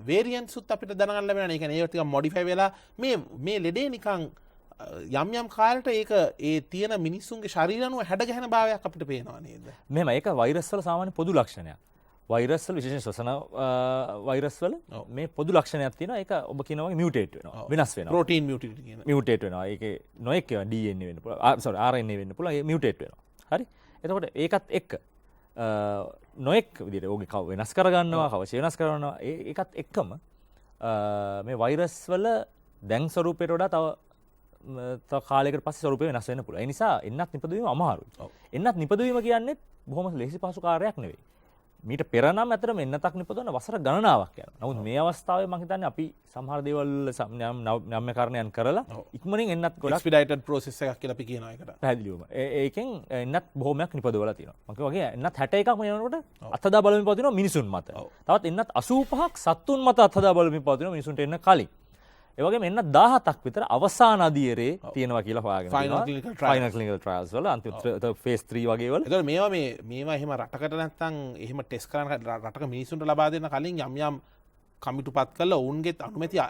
වේරියන්ට්ස් උත් අපිට දැනගන්න ලැබෙනවා. ඒ කියන්නේ ඒක ටිකක් මොඩිෆයි වෙලා මේ ලෙඩේ නිකන් යම් කාලයට ඒක ඒ තියෙන මිනිස්සුන්ගේ ශරීර අනුව හැඩගැහෙන භාවයක් අපිට පේනවා නේද? මෙහෙම ඒක වෛරස් වල සාමාන්‍ය පොදු ලක්ෂණයක්. වෛරස් වල විශේෂයෙන් ශ්වසන වෛරස් වල මේ පොදු ලක්ෂණයක් තියෙනවා. ඒක ඔබ කියනවා වගේ මියුටේට් වෙනවා. වෙනස් වෙනවා. ප්‍රෝටීන් මියුටේට් කියන. මියුටේට් වෙනවා. ඒකේ නොඑක් ඒවා DNA වෙන්න පුළුවන්. sorry RNA වෙන්න පුළුවන්. ඒ මියුටේට් වෙනවා. හරි? එතකොට ඒකත් එක්ක නොඑක් විදිහට ඕගේ කව වෙනස් කරගන්නවා, කවච වෙනස් කරනවා. ඒකත් එක්කම මේ වෛරස් වල දැන් ස්වරූපයට වඩා තව කාලයකට පස්සේ ස්වරූපය වෙනස් වෙන්න පුළුවන්. ඒ නිසා එන්නත් නිපදවීම අමාරුයි. එන්නත් නිපදවීම කියන්නේ බොහොම ලේසි පහසු කාර්යයක් නෙවෙයි. මීට පෙර නම් ඇත්තටම එන්නතක් නිපදවන වසර ගණනාවක් යනවා. නමුත් මේ අවස්ථාවේ මම හිතන්නේ අපි සමහර දේවල් නම්‍ය කාරණයන් කරලා ඉක්මනින් එන්නත් ගොඩක් එක්ස්පීඩයිටඩ් ප්‍රොසෙස් එකක් කියලා අපි කියනවා ඒකට. පැහැදිලිවම. ඒකෙන් එන්නත් බොහොමයක් නිපදවලා තියෙනවා. මම වගේ එන්නත් 61ක් මේ වෙනකොට අත්හදා බලමින් පවතිනවා මිනිසුන් මත. තවත් එන්නත් 85ක් සත්තුන් මත අත්හදා බලමින් පවතිනවා මිනිසුන්ට එන්න කලින්. ඒ වගේම එන්න 17ක් විතර අවසාන අධීරේ තියෙනවා කියලා හොයාගෙන ෆයිනල් ක්ලිනිකල් ට්‍රයල්ස් වල අන්තිම ෆේස් 3 වගේ වල. ඒතකොට මේවා එහෙම රටකට නැත්තම් එහෙම ටෙස්ට් කරන රටක මිනිස්සුන්ට ලබා දෙන්න කලින් යම් කමිටුපත් කරලා ඔවුන්ගේත් අනුමැතිය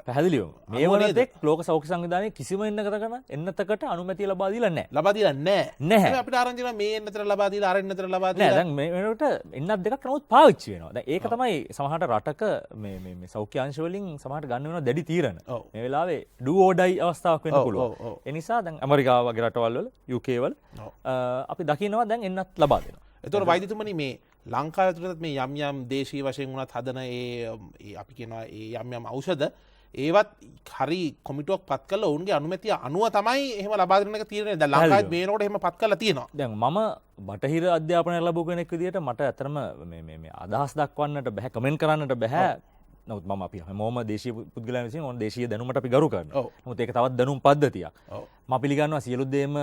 පැහැදිලිවම මේ වනතෙක් ලෝක සෞඛ්‍ය සංවිධානයේ කිසිම එන්නතකට අනුමැතිය ලබා දීලා නැහැ. ලබා දීලා නැහැ. අපිට ආරංචි කරනවා මේ එන්නතර ලබා දීලා අර එන්නතර ලබා දීලා. නෑ දැන් මේ වෙනකොට එන්නත් දෙකක් නමුත් පාවිච්චි වෙනවා. දැන් ඒක තමයි සමහරට රටක මේ සෞඛ්‍ය අංශ වලින් සමහරට ගන්න වෙනවා දැඩි තීරණ. මේ වෙලාවේ do or die අවස්ථාවක් වෙන්න පුළුවන්. ඒ නිසා දැන් ඇමරිකාව වගේ රටවල් වල UK වල අපි දකිනවා දැන් එන්නත් ලබා දෙනවා. එතකොට වෛද්‍යතුමනි මේ ලංකාව ඇතුළත මේ යම් දේශීය වශයෙන් වුණත් හදන ඒ අපි කියනවා ඒ යම් ඖෂධ ඒවත් හරි කොමිටුවක් පත් කරලා ඔවුන්ගේ අනුමැතිය අනුව තමයි එහෙම ලබා දෙන එක තියෙන්නේ. දැන් ලංකාවේ මේනකොට එහෙම පත් කරලා තියෙනවා. දැන් මම බටහිර අධ්‍යාපනය ලැබුව කෙනෙක් විදිහට මට ඇත්තටම මේ අදහස් දක්වන්නට බෑ, කමෙන්ට් කරන්නට බෑ. නමුත් මම අපි හැමෝම දේශීය පුද්ගලයන් විසින් ඕන දේශීය දැනුමට අපි ගරු කරනවා. නමුත් ඒක තවත් දැනුම් පද්ධතියක්. මම පිළිගන්නවා සියලු දේම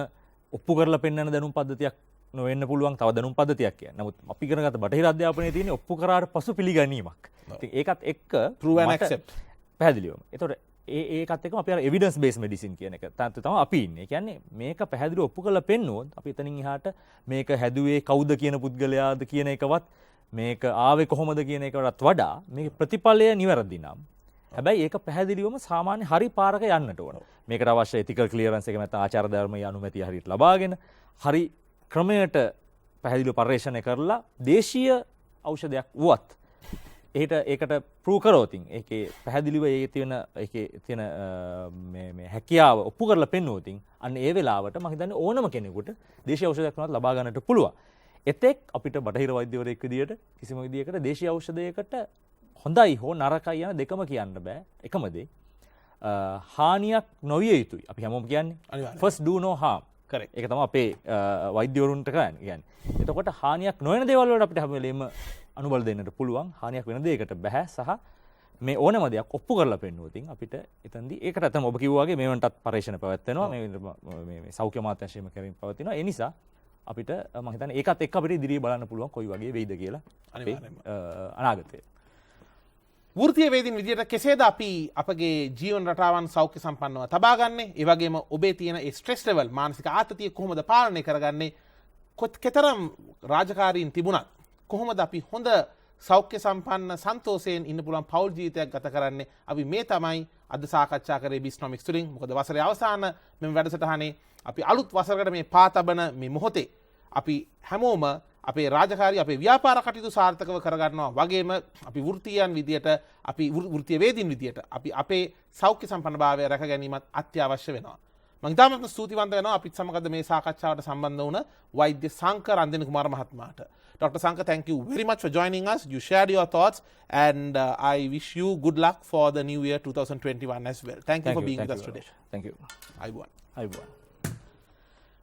ඔප්පු කරලා පෙන්වන දැනුම් පද්ධතියක් නොවෙන්න පුළුවන් තව දැනුම් පද්ධතියක් කියන්නේ. නමුත් අපි ඉගෙන ගත්ත බටහිර අධ්‍යාපනයේ තියෙන ඔප්පු කරාට පසු පිළිගැනීමක්. ඉතින් ඒකත් එක්ක prove and accept පැහැදිලිවම. ඒතකොට ඒකත් එක්කම අපි අර evidence based medicine කියන එක තමයි අපි ඉන්නේ. ඒ කියන්නේ මේක පැහැදිලිව ඔප්පු කරලා පෙන්නුවොත් අපි එතනින් එහාට මේක හැදුවේ කවුද කියන පුද්ගලයාද කියන එකවත් මේක ආවේ කොහොමද කියන එකටත් වඩා මේක ප්‍රතිඵලය නිවැරදි නම් හැබැයි ඒක පැහැදිලිවම සාමාන්‍ය හරි පාරක යන්නට ඕන. මේකට අවශ්‍ය ethical clearance එක නැත්නම් ආචාර ධර්මයේ අනුමැතිය හරියට ලබාගෙන හරි ක්‍රමයට පැහැදිලිව පර්යේෂණය කරලා දේශීය ඖෂධයක් වුවත් ඒකට ප්‍රූව් කරොත් ඒකේ පැහැදිලිව ඒකේ තියෙන මේ හැකියාව ඔප්පු කරලා පෙන්වුවොත් අන්න ඒ වෙලාවට මම හිතන්නේ ඕනම කෙනෙකුට දේශීය ඖෂධයක් වුණත් ලබා ගන්නට පුළුවන්. එතෙක් අපිට බටහිර වෛද්‍යවරයෙක් විදියට කිසිම විදියකට දේශීය ඖෂධයකට හොඳයි හෝ නරකයි යන දෙකම කියන්න බෑ. එකම දේ හානියක් නොවිය යුතුයි. අපි හැමෝම කියන්නේ first do no harm. Correct. ඒක තමයි අපේ වෛද්‍යවරුන්ට කියන්නේ. එතකොට හානියක් නොවන දේවල් වලට අපිට හැම වෙලේම අනුබල දෙන්නට පුළුවන්. හානියක් වෙන දෙයකට බෑ සහ මේ ඕනම දෙයක් ඔප්පු කරලා පෙන්නුවොත් ඉතින් අපිට එතනදී ඒකට තමයි ඔබ කිව්වා වගේ මේවන්ටත් පරීක්ෂණ පැවැත්වෙනවා. මේ සෞඛ්‍ය අමාත්‍යාංශයම කරමින් පවතිනවා. ඒ නිසා අපිට මම හිතන්නේ ඒකත් එක්ක අපිට ඉදිරියේ බලන්න පුළුවන් කොයි වගේ වෙයිද කියලා අනාගතයේ. වෘත්තීය වේදින් විදියට කෙසේද අපි අපගේ ජීවන රටාවන් සෞඛ්‍ය සම්පන්නව තබා ගන්නේ? ඒ වගේම ඔබේ තියෙන ඒ ස්ට්‍රෙස් ලෙවල් මානසික ආතතිය කොහොමද පාලනය කරගන්නේ? කෙතරම් රාජකාරීන් තිබුණත් කොහොමද අපි හොඳ සෞඛ්‍ය සම්පන්න සන්තෝෂයෙන් ඉන්න පුළුවන් පෞල් ජීවිතයක් ගත කරන්නේ? අපි මේ තමයි අද සාකච්ඡා කරේ බිස්නොමික්ස් තුලින්. මොකද වසරේ අවසාන මෙම වැඩසටහනේ අපි අලුත් වසරකට මේ පාතබන මේ මොහොතේ අපි හැමෝම අපේ රාජකාරී අපේ ව්‍යාපාර කටයුතු සාර්ථකව කරගන්නවා වගේම අපි වෘත්තීයන් විදියට අපි වෘත්තීය වේදින් විදියට අපි අපේ සෞඛ්‍ය සම්පන්නභාවය රැක ගැනීමත් අත්‍යවශ්‍ය වෙනවා. මම ඉතාමත් ස්තුතිවන්ත වෙනවා අපිත් සමග මේ සාකච්ඡාවට සම්බන්ධ වුණ වෛද්‍ය සංක රන්දෙනකුමාර මහත්මයාට. Dr. Sanka, thank you very much for joining us. You shared your thoughts and I wish you good luck for the new year 2021 as well. Thank you for being with us today. Thank you. Ayubowan.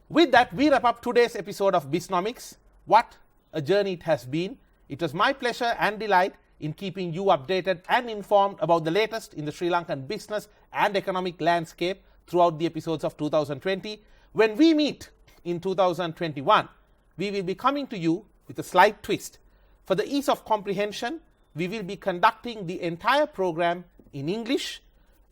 With that, we wrap up today's episode of Bisnomics. What a journey it has been. It was my pleasure and delight in keeping you updated and informed about the latest in the Sri Lankan business and economic landscape throughout the episodes of 2020. When we meet in 2021, we will be coming to you with a slight twist. For the ease of comprehension, we will be conducting the entire program in English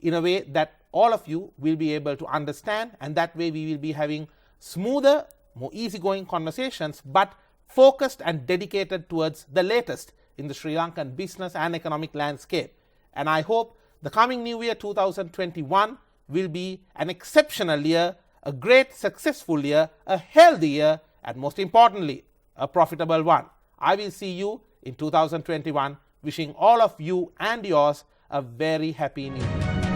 in a way that all of you will be able to understand, and that way we will be having smoother, more easygoing conversations, but focused and dedicated towards the latest in the Sri Lankan business and economic landscape. And I hope the coming new year 2021 will be an exceptional year, a great successful year, a healthy year, and most importantly, a profitable one. I will see you in 2021, wishing all of you and yours a very happy new year.